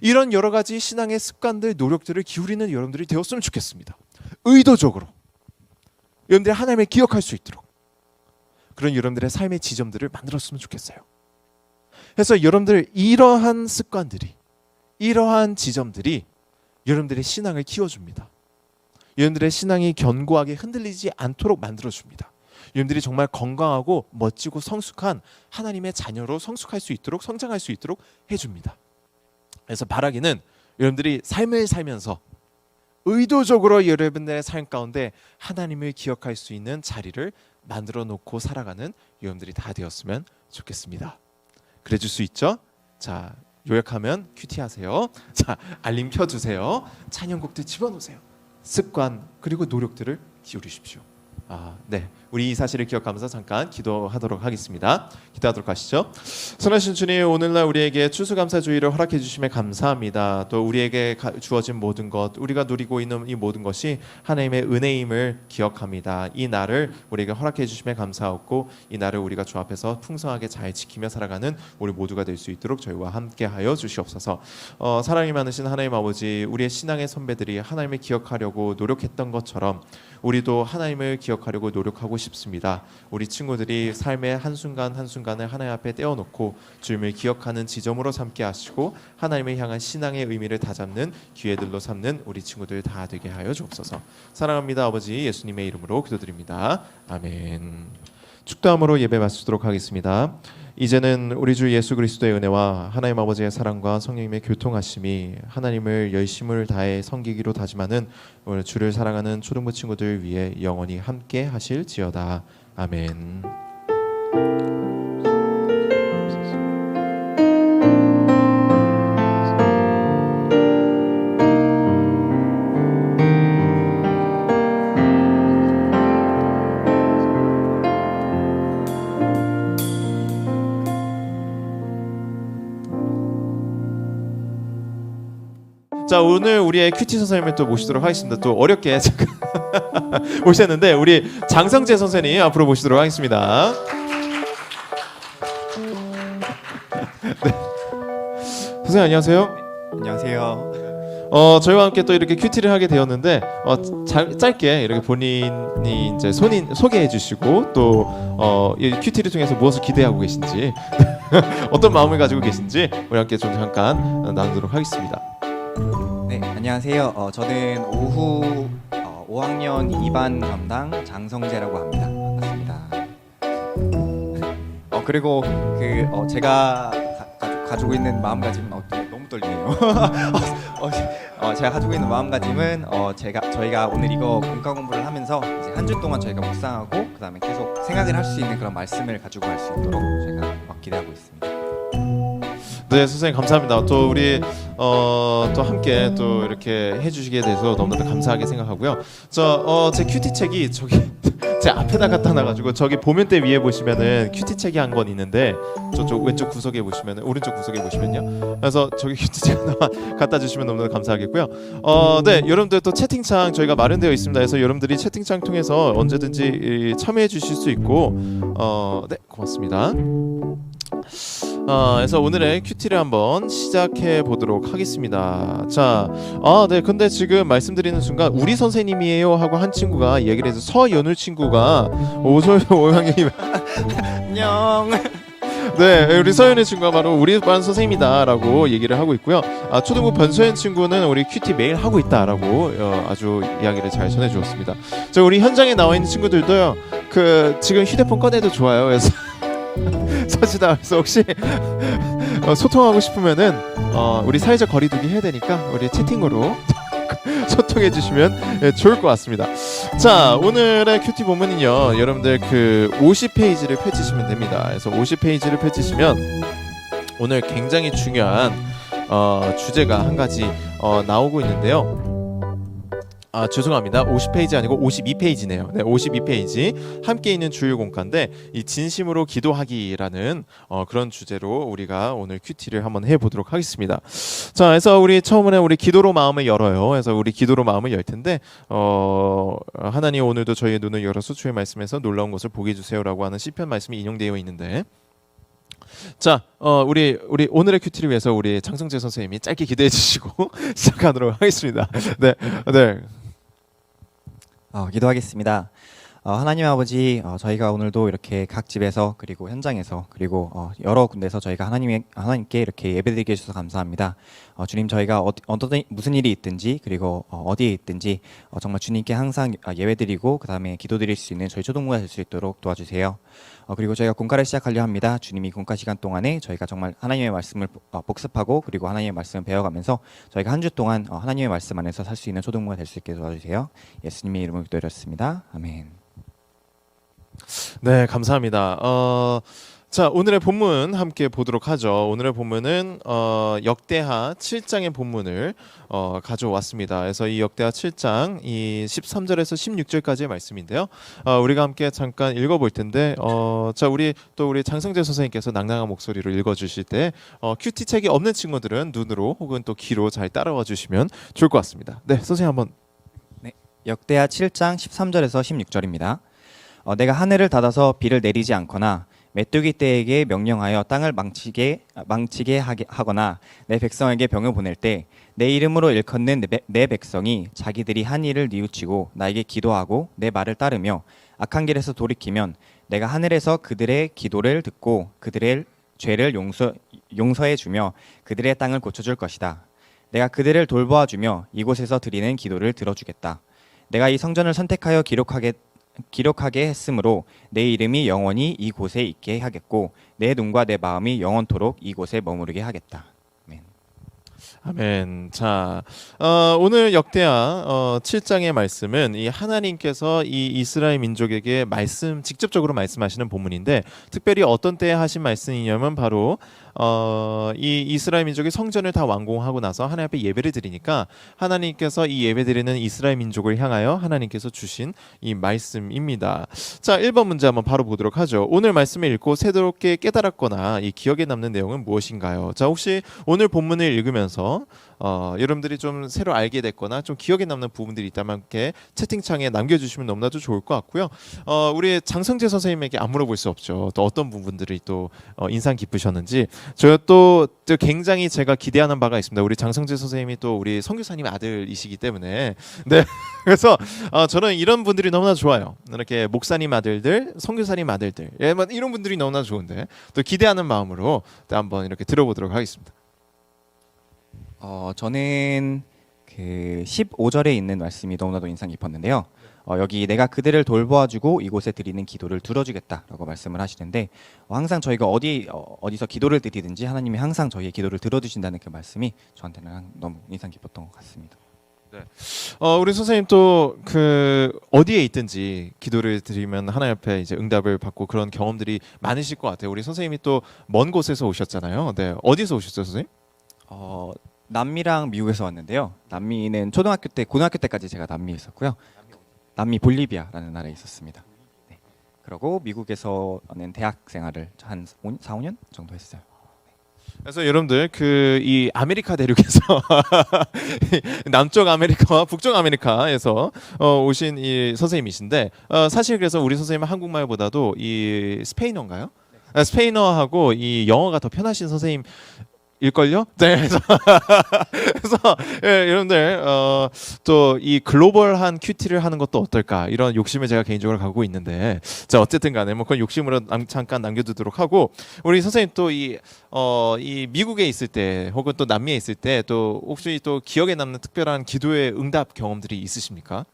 이런 여러 가지 신앙의 습관들, 노력들을 기울이는 여러분들이 되었으면 좋겠습니다. 의도적으로 여러분들이 하나님을 기억할 수 있도록 그런 여러분들의 삶의 지점들을 만들었으면 좋겠어요. 그래서 여러분들 이러한 습관들이, 이러한 지점들이 여러분들의 신앙을 키워줍니다. 여러분들의 신앙이 견고하게 흔들리지 않도록 만들어줍니다. 여러분들이 정말 건강하고 멋지고 성숙한 하나님의 자녀로 성숙할 수 있도록, 성장할 수 있도록 해줍니다. 그래서 바라기는 여러분들이 삶을 살면서 의도적으로 여러분들의 삶 가운데 하나님을 기억할 수 있는 자리를 만들어 놓고 살아가는 여러분들이 다 되었으면 좋겠습니다. 그래 줄 수 있죠? 자, 요약하면 큐티 하세요. 자, 알림 켜주세요. 찬양곡들 집어넣으세요. 습관 그리고 노력들을 기울이십시오. 네, 우리 이 사실을 기억하면서 잠깐 기도하도록 하겠습니다. 기도하도록 하시죠. 선하신 주님, 오늘날 우리에게 추수감사주의를 허락해 주심에 감사합니다. 또 우리에게 주어진 모든 것, 우리가 누리고 있는 이 모든 것이 하나님의 은혜임을 기억합니다. 이 날을 우리에게 허락해 주심에 감사하고 이 날을 우리가 주 앞에서 풍성하게 잘 지키며 살아가는 우리 모두가 될 수 있도록 저희와 함께하여 주시옵소서. 사랑이 많으신 하나님 아버지, 우리의 신앙의 선배들이 하나님을 기억하려고 노력했던 것처럼 우리도 하나님을 기억하려고 노력하고 싶습니다. 우리 친구들이 삶의 한순간 한순간을 하나님 앞에 떼어놓고 주님을 기억하는 지점으로 삼게 하시고 하나님을 향한 신앙의 의미를 다잡는 기회들로 삼는 우리 친구들 다 되게 하여 주옵소서. 사랑합니다 아버지, 예수님의 이름으로 기도드립니다. 아멘. 축도함으로 예배 마치도록 하겠습니다. 이제는 우리 주 예수 그리스도의 은혜와 하나님 아버지의 사랑과 성령님의 교통하심이 하나님을 열심을 다해 섬기기로 다짐하는 오늘 주를 사랑하는 초등부 친구들 위해 영원히 함께 하실지어다. 아멘. 자, 오늘 우리의 큐티 선생님을 또 모시도록 하겠습니다. 또 어렵게 모셨는데 우리 장성재 선생님 앞으로 모시도록 하겠습니다. 네. 선생님 안녕하세요. 안녕하세요. 저희와 함께 또 이렇게 큐티를 하게 되었는데 짧게 이렇게 본인이 이제 소개해 주시고 또 이 큐티를 통해서 무엇을 기대하고 계신지 어떤 마음을 가지고 계신지 우리 함께 좀 잠깐 나누도록 하겠습니다. 네, 안녕하세요. 저는 오후 5학년 2반 담당 장성재라고 합니다. 반갑습니다. 그리고 제가 가지고 있는 마음가짐은 너무 떨리네요. 제가 가지고 있는 마음가짐은 저희가 오늘 이거 공과 공부를 하면서 이제 한 주 동안 저희가 묵상하고 그다음에 계속 생각을 할 수 있는 그런 말씀을 가지고 갈 수 있도록 저희가 기대하고 있습니다. 네, 선생님 감사합니다. 또 우리 또 함께 또 이렇게 해주시게 돼서 너무나도 감사하게 생각하고요. 제 큐티 책이 저기 제 앞에다 갖다 놔가지고 저기 보면대 위에 보시면은 큐티 책이 한 권 있는데 저쪽 왼쪽 구석에 보시면은 오른쪽 구석에 보시면요. 그래서 저기 큐티 책 하나 갖다 주시면 너무나도 감사하겠고요. 네, 여러분들 또 채팅창 저희가 마련되어 있습니다. 그래서 여러분들이 채팅창 통해서 언제든지 참여해 주실 수 있고 네, 고맙습니다. 그래서 오늘의 큐티를 한번 시작해 보도록 하겠습니다. 자, 네, 근데 지금 말씀드리는 순간 우리 선생님이에요 하고 한 친구가 얘기를 해서 서연우 친구가 5학년이 안녕. 네, 우리 서연우 친구가 바로 우리 반 선생님이다라고 얘기를 하고 있고요. 초등부 변소연 친구는 우리 큐티 매일 하고 있다라고 아주 이야기를 잘 전해주었습니다. 자, 우리 현장에 나와 있는 친구들도요. 지금 휴대폰 꺼내도 좋아요. 그래서 서시다. 그래서 혹시 소통하고 싶으면은 우리 사회적 거리두기 해야 되니까 우리 채팅으로 소통해 주시면 좋을 것 같습니다. 자, 오늘의 큐티 본문은요, 여러분들 50페이지를 펼치시면 됩니다. 그래서 50페이지를 펼치시면 오늘 굉장히 중요한 주제가 한 가지 나오고 있는데요. 아, 죄송합니다. 50페이지 아니고 52페이지네요. 네, 52페이지 함께 있는 주일 공과인데 이 진심으로 기도하기라는 그런 주제로 우리가 오늘 큐티를 한번 해보도록 하겠습니다. 자, 그래서 우리 처음에 우리 기도로 마음을 열어요. 그래서 우리 기도로 마음을 열 텐데 하나님 오늘도 저희의 눈을 열어서 주의 말씀에서 놀라운 것을 보게 해주세요라고 하는 시편 말씀이 인용되어 있는데. 자, 우리 오늘의 큐티를 위해서 우리 장성재 선생님이 짧게 기도해 주시고 시작하도록 하겠습니다. 네, 네. 기도하겠습니다. 하나님 아버지, 저희가 오늘도 이렇게 각 집에서 그리고 현장에서 그리고 여러 군데서 저희가 하나님께 이렇게 예배드리게 해주셔서 감사합니다. 주님, 저희가 무슨 일이 있든지 그리고 어디에 있든지 정말 주님께 항상 예배드리고 그 다음에 기도드릴 수 있는 저희 초동부가 될 수 있도록 도와주세요. 그리고 저희가 공과를 시작하려 합니다. 주님이 공과 시간 동안에 저희가 정말 하나님의 말씀을 복습하고 그리고 하나님의 말씀을 배워가면서 저희가 한 주 동안 하나님의 말씀 안에서 살 수 있는 초동부가 될 수 있게 도와주세요. 예수님의 이름으로 기도드렸습니다. 아멘. 네, 감사합니다. 자, 오늘의 본문 함께 보도록 하죠. 오늘의 본문은 역대하 7장의 본문을 가져왔습니다. 그래서 이 역대하 7장 이 13절에서 16절까지의 말씀인데요. 우리가 함께 잠깐 읽어볼 텐데, 자, 우리 장성재 선생님께서 낭낭한 목소리로 읽어주실 때 큐티 책이 없는 친구들은 눈으로 혹은 또 귀로 잘 따라와 주시면 좋을 것 같습니다. 네, 선생님 한번. 네, 역대하 7장 13절에서 16절입니다. 내가 하늘을 닫아서 비를 내리지 않거나 메뚜기 떼에게 명령하여 땅을 망치게 하거나 내 백성에게 병을 보낼 때 내 이름으로 일컫는 내 백성이 자기들이 한 일을 뉘우치고 나에게 기도하고 내 말을 따르며 악한 길에서 돌이키면 내가 하늘에서 그들의 기도를 듣고 그들의 죄를 용서해 주며 그들의 땅을 고쳐줄 것이다. 내가 그들을 돌보아 주며 이곳에서 드리는 기도를 들어주겠다. 내가 이 성전을 선택하여 기록하게 했으므로 내 이름이 영원히 이곳에 있게 하겠고 내 눈과 내 마음이 영원토록 이곳에 머무르게 하겠다. 아멘. 아멘. 자, 오늘 역대하 7장의 말씀은 이 하나님께서 이 이스라엘 민족에게 직접적으로 말씀하시는 본문인데 특별히 어떤 때에 하신 말씀이냐면 바로 이 이스라엘 민족이 성전을 다 완공하고 나서 하나님 앞에 예배를 드리니까 하나님께서 이 예배드리는 이스라엘 민족을 향하여 하나님께서 주신 이 말씀입니다. 자, 1번 문제 한번 바로 보도록 하죠. 오늘 말씀을 읽고 새롭게 깨달았거나 이 기억에 남는 내용은 무엇인가요? 자, 혹시 오늘 본문을 읽으면서 여러분들이 좀 새로 알게 됐거나 좀 기억에 남는 부분들이 있다면 이렇게 채팅창에 남겨주시면 너무나도 좋을 것 같고요. 우리 장성재 선생님에게 안 물어볼 수 없죠. 또 어떤 부분들이 또 인상 깊으셨는지. 저또 굉장히 제가 기대하는 바가 있습니다. 우리 장성재 선생님이 또 우리 선교사님 아들이시기 때문에 네 그래서 저는 이런 분들이 너무나 좋아요. 이렇게 목사님 아들들, 선교사님 아들들, 이런 분들이 너무나 좋은데 또 기대하는 마음으로 또 한번 이렇게 들어보도록 하겠습니다. 저는 그 15절에 있는 말씀이 너무나도 인상 깊었는데요. 여기 내가 그들을 돌보아주고 이곳에 드리는 기도를 들어주겠다라고 말씀을 하시는데 항상 저희가 어디서 기도를 드리든지 하나님이 항상 저희의 기도를 들어주신다는 그 말씀이 저한테는 너무 인상 깊었던 것 같습니다. 네. 우리 선생님 또 그 어디에 있든지 기도를 드리면 하나님 앞에 이제 응답을 받고 그런 경험들이 많으실 것 같아요. 우리 선생님이 또 먼 곳에서 오셨잖아요. 네, 어디서 오셨어요, 선생님? 남미랑 미국에서 왔는데요. 남미는 고등학교 때까지 제가 남미에 있었고요. 남미 볼리비아라는 나라에 있었습니다. 네. 그리고 미국에서는 대학 생활을 한 4, 5년 정도 했어요. 그래서 여러분들 그 이 아메리카 대륙에서 남쪽 아메리카와 북쪽 아메리카에서 오신 이 선생님이신데 사실 그래서 우리 선생님은 한국말보다도 이 스페인어인가요? 네. 스페인어하고 이 영어가 더 편하신 선생님. 일걸요? 네. 그래서 여러분들 또 이 글로벌한 큐티를 하는 것도 어떨까 이런 욕심을 제가 개인적으로 갖고 있는데 자 어쨌든 간에 뭐 그건 욕심으로 잠깐 남겨두도록 하고 우리 선생님 또 이 미국에 있을 때 혹은 또 남미에 있을 때 또 혹시 또 기억에 남는 특별한 기도의 응답 경험들이 있으십니까?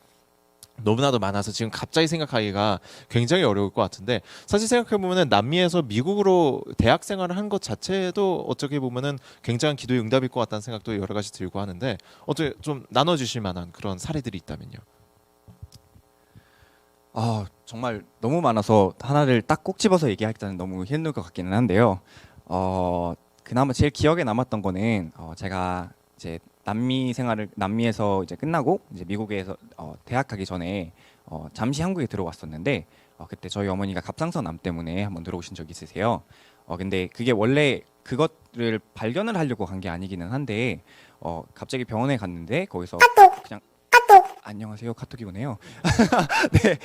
너무나도 많아서 지금 갑자기 생각하기가 굉장히 어려울 것 같은데 사실 생각해보면 남미에서 미국으로 대학 생활을 한 것 자체도 어떻게 보면은 굉장한 기도의 응답일 것 같다는 생각도 여러 가지 들고 하는데 어떻게 좀 나눠주실 만한 그런 사례들이 있다면요. 정말 너무 많아서 하나를 딱 꼭 집어서 얘기하기는 너무 힘들 것 같기는 한데요. 그나마 제일 기억에 남았던 거는 제가 이제 남미에서 이제 끝나고 이제 미국에서 대학 가기 전에 잠시 한국에 들어왔었는데 그때 저희 어머니가 갑상선 암 때문에 한번 들어오신 적 있으세요. 근데 그게 원래 그것을 발견을 하려고 간 게 아니기는 한데 갑자기 병원에 갔는데 거기서 그냥 안녕하세요, 카톡이 오네요. 네,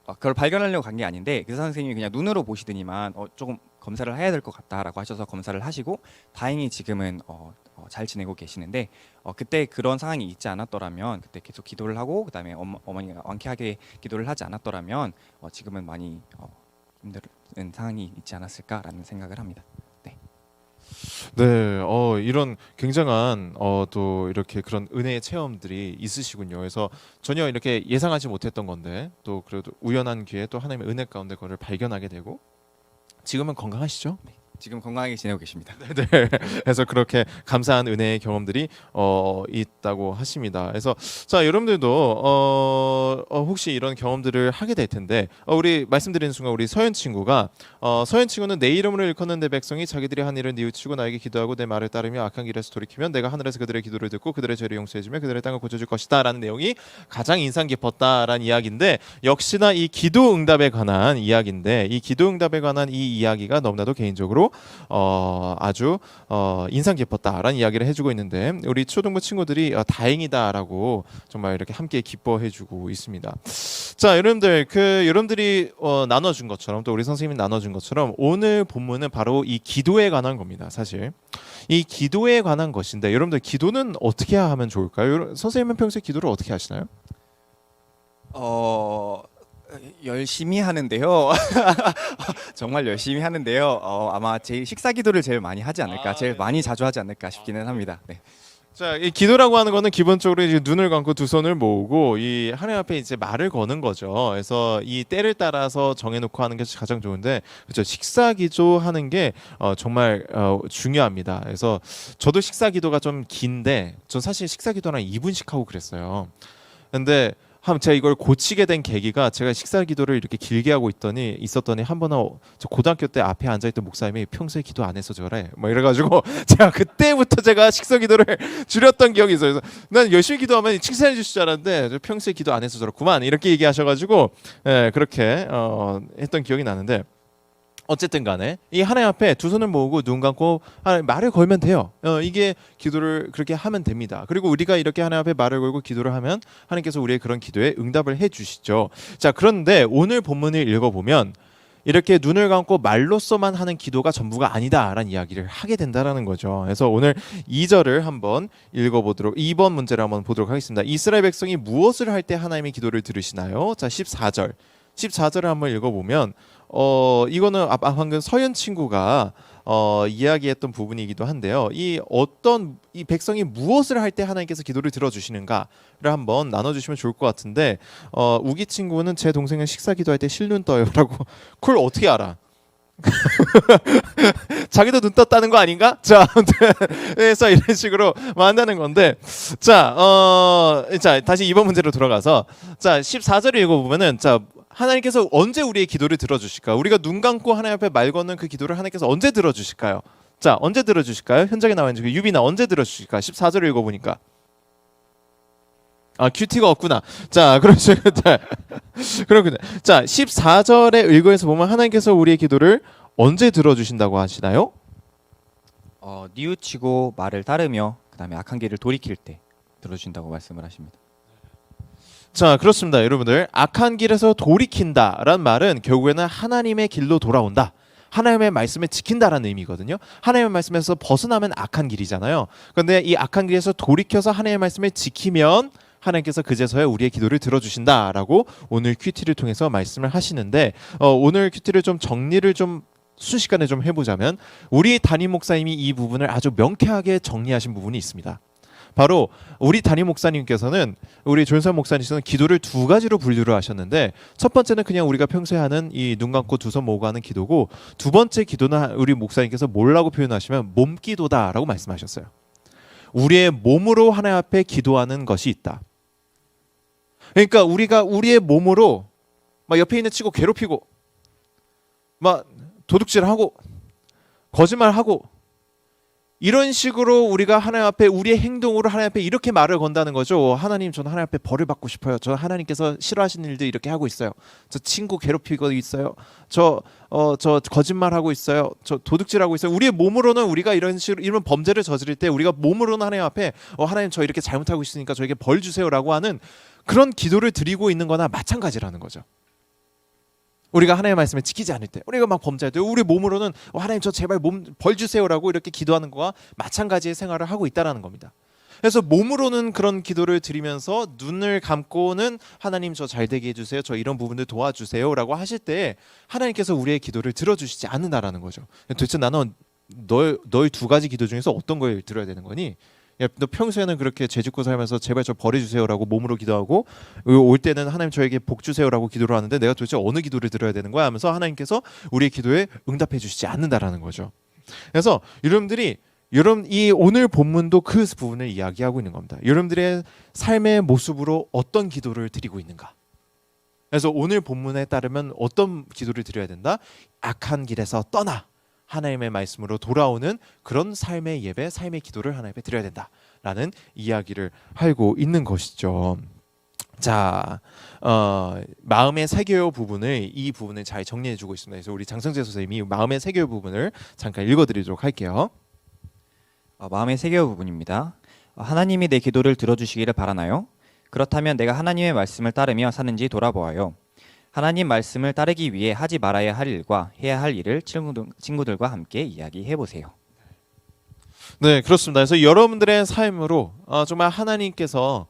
그걸 발견하려고 간 게 아닌데 그 선생님이 그냥 눈으로 보시더니만 조금 검사를 해야 될 것 같다라고 하셔서 검사를 하시고 다행히 지금은 잘 지내고 계시는데 그때 그런 상황이 있지 않았더라면 그때 계속 기도를 하고 그다음에 어머니가 완쾌하게 기도를 하지 않았더라면 지금은 많이 힘든 상황이 있지 않았을까라는 생각을 합니다. 네, 이런 굉장한 또 이렇게 그런 은혜의 체험들이 있으시군요. 그래서 전혀 이렇게 예상하지 못했던 건데 또 그래도 우연한 기회에 또 하나님의 은혜 가운데 그걸 발견하게 되고 지금은 건강하시죠? 지금 건강하게 지내고 계십니다. 네, 그래서 그렇게 감사한 은혜의 경험들이 있다고 하십니다. 그래서 자 여러분들도 혹시 이런 경험들을 하게 될 텐데 우리 말씀드리는 순간 우리 서현 친구가 서현 친구는 내 이름으로 일컫는 내 백성이 자기들이 한 일을 뉘우치고 나에게 기도하고 내 말을 따르며 악한 길에서 돌이키면 내가 하늘에서 그들의 기도를 듣고 그들의 죄를 용서해주며 그들의 땅을 고쳐줄 것이다라는 내용이 가장 인상 깊었다라는 이야기인데 역시나 이 기도 응답에 관한 이야기인데 이 기도 응답에 관한 이 이야기가 너무나도 개인적으로 아주 인상 깊었다라는 이야기를 해주고 있는데 우리 초등부 친구들이 다행이다라고 정말 이렇게 함께 기뻐해주고 있습니다. 자, 여러분들 여러분들이 나눠준 것처럼 또 우리 선생님이 나눠준 것처럼 오늘 본문은 바로 이 기도에 관한 겁니다. 사실 이 기도에 관한 것인데 여러분들 기도는 어떻게 하면 좋을까요? 선생님은 평소에 기도를 어떻게 하시나요? 열심히 하는데요. 정말 열심히 하는데요. 아마 제일 식사 기도를 제일 많이 하지 않을까, 제일 많이 자주 하지 않을까 싶기는 합니다. 네. 자, 이 기도라고 하는 거는 기본적으로 이제 눈을 감고 두 손을 모으고 이 하나님 앞에 이제 말을 거는 거죠. 그래서 이 때를 따라서 정해놓고 하는 게 가장 좋은데, 그렇죠. 식사 기도하는 게 정말 중요합니다. 그래서 저도 식사 기도가 좀 긴데, 전 사실 식사 기도랑 2분씩 하고 그랬어요. 근데 제가 이걸 고치게 된 계기가 제가 식사 기도를 이렇게 길게 하고 있었더니 한 번은 저 고등학교 때 앞에 앉아있던 목사님이 평소에 기도 안 해서 저래 뭐 이래가지고 제가 그때부터 제가 식사 기도를 줄였던 기억이 있어요. 그래서 난 열심히 기도하면 칭찬해 주실 줄 알았는데 저 평소에 기도 안 해서 저렇구만 이렇게 얘기하셔가지고 그렇게 했던 기억이 나는데 어쨌든 간에 이 하나님 앞에 두 손을 모으고 눈 감고 말을 걸면 돼요. 이게 기도를 그렇게 하면 됩니다. 그리고 우리가 이렇게 하나님 앞에 말을 걸고 기도를 하면 하나님께서 우리의 그런 기도에 응답을 해주시죠. 자, 그런데 오늘 본문을 읽어보면 이렇게 눈을 감고 말로서만 하는 기도가 전부가 아니다라는 이야기를 하게 된다라는 거죠. 그래서 오늘 2절을 한번 읽어보도록 2번 문제를 한번 보도록 하겠습니다. 이스라엘 백성이 무엇을 할 때 하나님의 기도를 들으시나요? 자, 14절을 한번 읽어보면 이거는 방금 서현 친구가 이야기했던 부분이기도 한데요. 이 백성이 무엇을 할 때 하나님께서 기도를 들어주시는가를 한번 나눠주시면 좋을 것 같은데 우기 친구는 제 동생은 식사 기도할 때 실눈 떠요라고. 그걸 어떻게 알아? 자기도 눈 떴다는 거 아닌가? 자, 그래서 이런 식으로 만다는 건데, 자, 다시 2번 문제로 돌아가서, 자, 14절을 읽어보면은, 자, 하나님께서 언제 우리의 기도를 들어주실까? 우리가 눈 감고 하나님 앞에 말 거는 그 기도를 하나님께서 언제 들어주실까요? 자, 언제 들어주실까요? 현장에 나와 있는 그 유빈아 언제 들어주실까? 14절을 읽어보니까. 큐티가 없구나. 자, 그렇죠. 그렇군요. 자, 14절의 일거에서 보면 하나님께서 우리의 기도를 언제 들어주신다고 하시나요? 뉘우치고 말을 따르며 그다음에 악한 길을 돌이킬 때 들어준다고 말씀을 하십니다. 자, 그렇습니다. 여러분들 악한 길에서 돌이킨다라는 말은 결국에는 하나님의 길로 돌아온다. 하나님의 말씀을 지킨다라는 의미거든요. 하나님의 말씀에서 벗어나면 악한 길이잖아요. 그런데 이 악한 길에서 돌이켜서 하나님의 말씀을 지키면 하나님께서 그제서야 우리의 기도를 들어주신다라고 오늘 큐티를 통해서 말씀을 하시는데 오늘 큐티를 좀 정리를 좀 순식간에 좀 해보자면 우리 담임 목사님이 이 부분을 아주 명쾌하게 정리하신 부분이 있습니다. 바로 우리 담임 목사님께서는 우리 조현선 목사님께서는 기도를 두 가지로 분류를 하셨는데 첫 번째는 그냥 우리가 평소에 하는 이 눈 감고 두 손 모으고 하는 기도고 두 번째 기도는 우리 목사님께서 뭐라고 표현하시면 몸기도다라고 말씀하셨어요. 우리의 몸으로 하나님 앞에 기도하는 것이 있다. 그러니까 우리가 우리의 몸으로 막 옆에 있는 친구 괴롭히고 막 도둑질하고 거짓말하고 이런 식으로 우리가 하나님 앞에 우리의 행동으로 하나님 앞에 이렇게 말을 건다는 거죠. 하나님, 저는 하나님 앞에 벌을 받고 싶어요. 저 하나님께서 싫어하시는 일들 이렇게 하고 있어요. 저 친구 괴롭히고 있어요. 저 거짓말하고 있어요. 저 도둑질하고 있어요. 우리의 몸으로는 우리가 이런 식으로 이런 범죄를 저지를 때 우리가 몸으로는 하나님 앞에 하나님 저 이렇게 잘못하고 있으니까 저에게 벌 주세요라고 하는 그런 기도를 드리고 있는 거나 마찬가지라는 거죠. 우리가 하나님의 말씀을 지키지 않을 때 우리가 막 범죄할 때 우리 몸으로는 하나님 저 제발 벌 주세요라고 이렇게 기도하는 거와 마찬가지의 생활을 하고 있다라는 겁니다. 그래서 몸으로는 그런 기도를 드리면서 눈을 감고는 하나님 저 잘 되게 해주세요. 저 이런 부분들 도와주세요라고 하실 때 하나님께서 우리의 기도를 들어주시지 않는다라는 거죠. 도대체 나는 너의 두 가지 기도 중에서 어떤 걸 들어야 되는 거니? 야, 너 평소에는 그렇게 죄짓고 살면서 제발 저 버려주세요라고 몸으로 기도하고 올 때는 하나님 저에게 복 주세요라고 기도를 하는데 내가 도대체 어느 기도를 들어야 되는 거야 하면서 하나님께서 우리의 기도에 응답해 주시지 않는다라는 거죠. 그래서 여러분들이 이 오늘 본문도 그 부분을 이야기하고 있는 겁니다. 여러분들의 삶의 모습으로 어떤 기도를 드리고 있는가. 그래서 오늘 본문에 따르면 어떤 기도를 드려야 된다? 악한 길에서 떠나 하나님의 말씀으로 돌아오는 그런 삶의 예배, 삶의 기도를 하나님께 드려야 된다라는 이야기를 하고 있는 것이죠. 자, 마음의 새겨요 부분을 이 부분을 잘 정리해주고 있습니다. 그래서 우리 장성재 선생님이 마음의 새겨요 부분을 잠깐 읽어드리도록 할게요. 마음의 새겨요 부분입니다. 하나님이 내 기도를 들어주시기를 바라나요? 그렇다면 내가 하나님의 말씀을 따르며 사는지 돌아보아요. 하나님 말씀을 따르기 위해 하지 말아야 할 일과 해야 할 일을 친구들과 함께 이야기해 보세요. 네, 그렇습니다. 그래서 여러분들의 삶으로 정말 하나님께서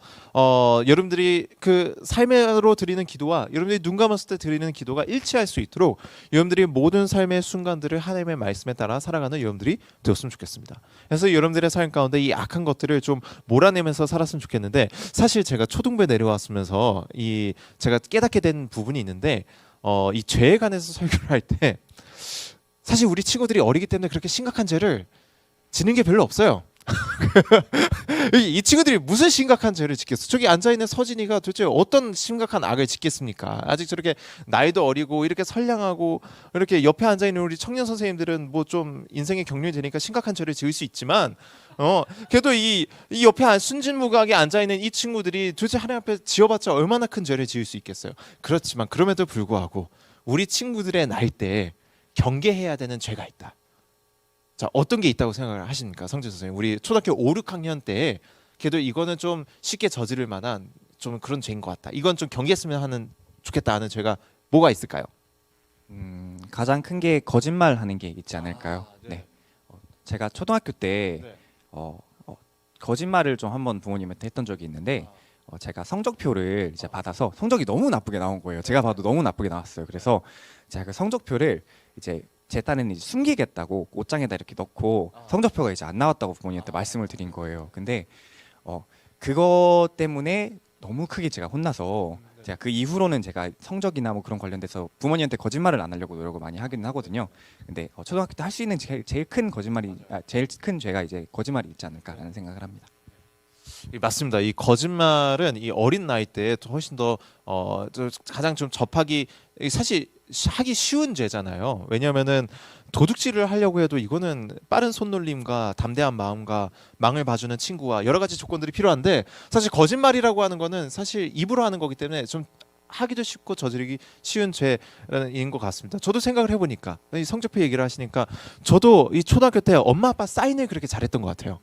여러분들이 그 삶으로 드리는 기도와 여러분들이 눈 감았을 때 드리는 기도가 일치할 수 있도록 여러분들이 모든 삶의 순간들을 하나님의 말씀에 따라 살아가는 여러분들이 되었으면 좋겠습니다. 그래서 여러분들의 삶 가운데 이 악한 것들을 좀 몰아내면서 살았으면 좋겠는데 사실 제가 초등부에 내려왔으면서 제가 깨닫게 된 부분이 있는데 이 죄에 관해서 설교를 할 때 사실 우리 친구들이 어리기 때문에 그렇게 심각한 죄를 지는 게 별로 없어요. 이 친구들이 무슨 심각한 죄를 짓겠어? 저기 앉아있는 서진이가 도대체 어떤 심각한 악을 짓겠습니까? 아직 저렇게 나이도 어리고 이렇게 선량하고 이렇게 옆에 앉아있는 우리 청년 선생님들은 뭐 좀 인생의 경륜이 되니까 심각한 죄를 지을 수 있지만 그래도 이 옆에 순진무구하게 앉아있는 이 친구들이 도대체 하나님 앞에 지어봤자 얼마나 큰 죄를 지을 수 있겠어요? 그렇지만 그럼에도 불구하고 우리 친구들의 나이대에 경계해야 되는 죄가 있다. 자, 어떤 게 있다고 생각을 하십니까, 성재 선생님? 우리 초등학교 5, 6학년 때 그래도 이거는 좀 쉽게 저지를 만한 좀 그런 죄인 것 같다. 이건 좀 경계했으면 좋겠다 하는 죄가 뭐가 있을까요? 가장 큰 게 거짓말하는 게 있지 않을까요? 네. 제가 초등학교 때 거짓말을 좀 한번 부모님한테 했던 적이 있는데 제가 성적표를 이제 받아서 성적이 너무 나쁘게 나온 거예요. 제가 봐도 너무 나쁘게 나왔어요. 그래서 제가 그 성적표를 이제 제 딴에는 이제 숨기겠다고 옷장에다 이렇게 넣고 성적표가 이제 안 나왔다고 부모님한테 말씀을 드린 거예요. 근데 그거 때문에 너무 크게 제가 혼나서 제가 그 이후로는 제가 성적이나 뭐 그런 관련돼서 부모님한테 거짓말을 안 하려고 노력을 많이 하긴 하거든요. 근데 초등학교 때 할 수 있는 제일 큰 거짓말이 제일 큰 죄가 이제 거짓말이 있지 않을까라는 생각을 합니다. 맞습니다. 이 거짓말은 이 어린 나이 때 훨씬 더 가장 좀 접하기 사실 하기 쉬운 죄잖아요. 왜냐하면은 도둑질을 하려고 해도 이거는 빠른 손놀림과 담대한 마음과 망을 봐주는 친구와 여러 가지 조건들이 필요한데 사실 거짓말이라고 하는 거는 사실 입으로 하는 거기 때문에 좀 하기도 쉽고 저지르기 쉬운 죄인 것 같습니다. 저도 생각을 해보니까 이 성적표 얘기를 하시니까 저도 이 초등학교 때 엄마 아빠 사인을 그렇게 잘했던 것 같아요.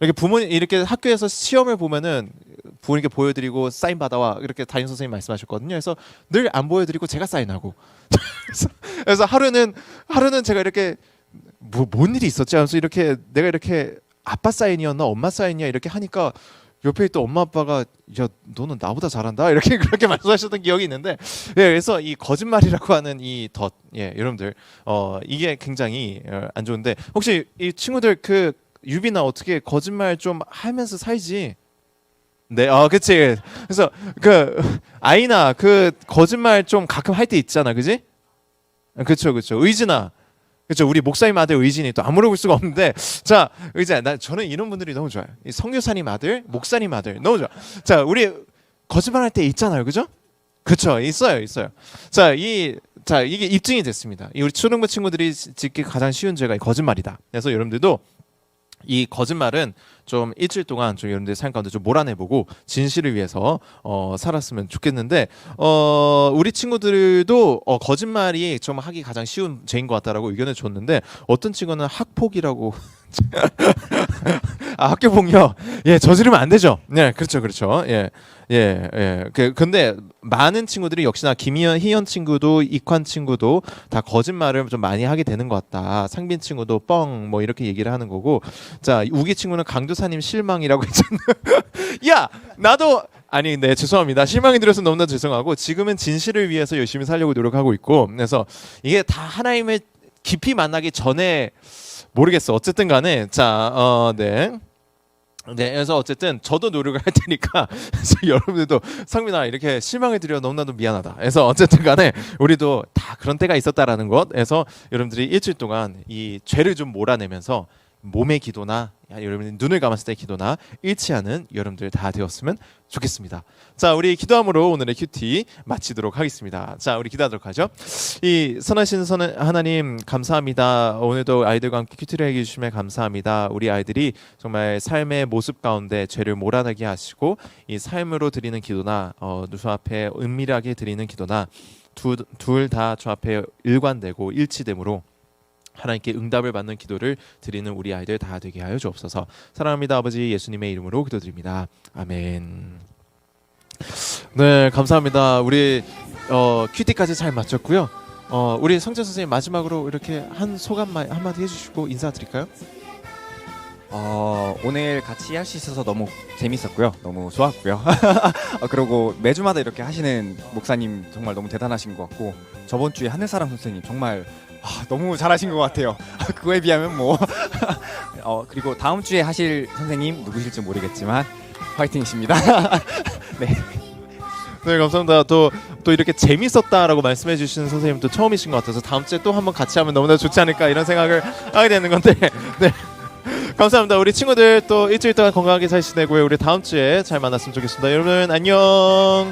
이렇게 부모님 이렇게 학교에서 시험을 보면은 부모님께 보여드리고 사인 받아와 이렇게 담임 선생님 말씀하셨거든요. 그래서 늘 안 보여드리고 제가 사인하고 그래서 하루는 제가 이렇게 뭔 일이 있었지 하면서 이렇게 내가 이렇게 아빠 사인이었나 엄마 사인이야 이렇게 하니까 옆에 있던 엄마 아빠가 야 너는 나보다 잘한다 이렇게 그렇게 말씀하셨던 기억이 있는데 그래서 이 거짓말이라고 하는 이 덫 여러분들 이게 굉장히 안 좋은데 혹시 이 친구들 그 유빈아 어떻게 거짓말 좀 하면서 살지? 네, 그치. 그래서 그 아이나 그 거짓말 좀 가끔 할 때 있잖아, 그지? 그쵸. 의진아, 그쵸. 우리 목사님 아들 의진이 또 안 물어볼 수가 없는데, 자, 의진아, 저는 이런 분들이 너무 좋아요. 이 성교사님 아들, 목사님 아들 너무 좋아. 자, 우리 거짓말 할 때 있잖아요, 그죠? 그쵸, 있어요. 자, 이 자 이게 입증이 됐습니다. 이 우리 초등부 친구들이 짓기 가장 쉬운 죄가 거짓말이다. 그래서 여러분들도 이 거짓말은 좀 일주일 동안 좀 여러분들 삶 가운데 좀 몰아내보고 진실을 위해서 살았으면 좋겠는데 우리 친구들도 거짓말이 좀 하기 가장 쉬운 죄인 것 같다라고 의견을 줬는데 어떤 친구는 학폭이라고 아 학교 폭력 예 저지르면 안 되죠. 네 그렇죠 그렇죠 근데 많은 친구들이 역시나 김희연 희연 친구도 이관 친구도 다 거짓말을 좀 많이 하게 되는 것 같다. 상빈 친구도 뻥 뭐 이렇게 얘기를 하는 거고 자 우기 친구는 강도사님 실망이라고 했잖아요. 야 나도 아니 네 죄송합니다. 실망이 들어서 너무나 죄송하고 지금은 진실을 위해서 열심히 살려고 노력하고 있고 그래서 이게 다 하나님을 깊이 만나기 전에 모르겠어. 어쨌든 간에 네, 그래서 어쨌든 저도 노력을 할 테니까 여러분들도 상민아 이렇게 실망을 드려 너무나도 미안하다. 그래서 어쨌든 간에 우리도 다 그런 때가 있었다라는 것. 그래서 여러분들이 일주일 동안 이 죄를 좀 몰아내면서 몸의 기도나 여러분이 눈을 감았을 때 기도나 일치하는 여러분들 다 되었으면 좋겠습니다. 자, 우리 기도함으로 오늘의 큐티 마치도록 하겠습니다. 자, 우리 기도하도록 하죠. 이 선하신 하나님 감사합니다. 오늘도 아이들과 함께 큐티를 해주심에 감사합니다. 우리 아이들이 정말 삶의 모습 가운데 죄를 몰아내게 하시고 이 삶으로 드리는 기도나 주 앞에 은밀하게 드리는 기도나 둘 다 주 앞에 일관되고 일치됨으로 하나님께 응답을 받는 기도를 드리는 우리 아이들 다 되게 하여 주옵소서. 사랑합니다 아버지 예수님의 이름으로 기도드립니다. 아멘. 네 감사합니다. 우리 큐티까지 잘 마쳤고요. 우리 성재 선생님 마지막으로 이렇게 한 소감 한마디 해주시고 인사드릴까요? 오늘 같이 할 수 있어서 너무 재밌었고요. 너무 좋았고요. 그리고 매주마다 이렇게 하시는 목사님 정말 너무 대단하신 것 같고 저번 주에 하늘사랑 선생님 정말 너무 잘하신 것 같아요. 그거에 비하면 뭐 그리고 다음 주에 하실 선생님 누구실지 모르겠지만 화이팅이십니다. 네. 네 감사합니다. 또 이렇게 재밌었다라고 말씀해 주시는 선생님도 처음이신 것 같아서 다음 주에 또 한번 같이 하면 너무나 좋지 않을까 이런 생각을 하게 되는 건데 네 감사합니다. 우리 친구들 또 일주일 동안 건강하게 잘 지내고요. 우리 다음 주에 잘 만났으면 좋겠습니다. 여러분 안녕.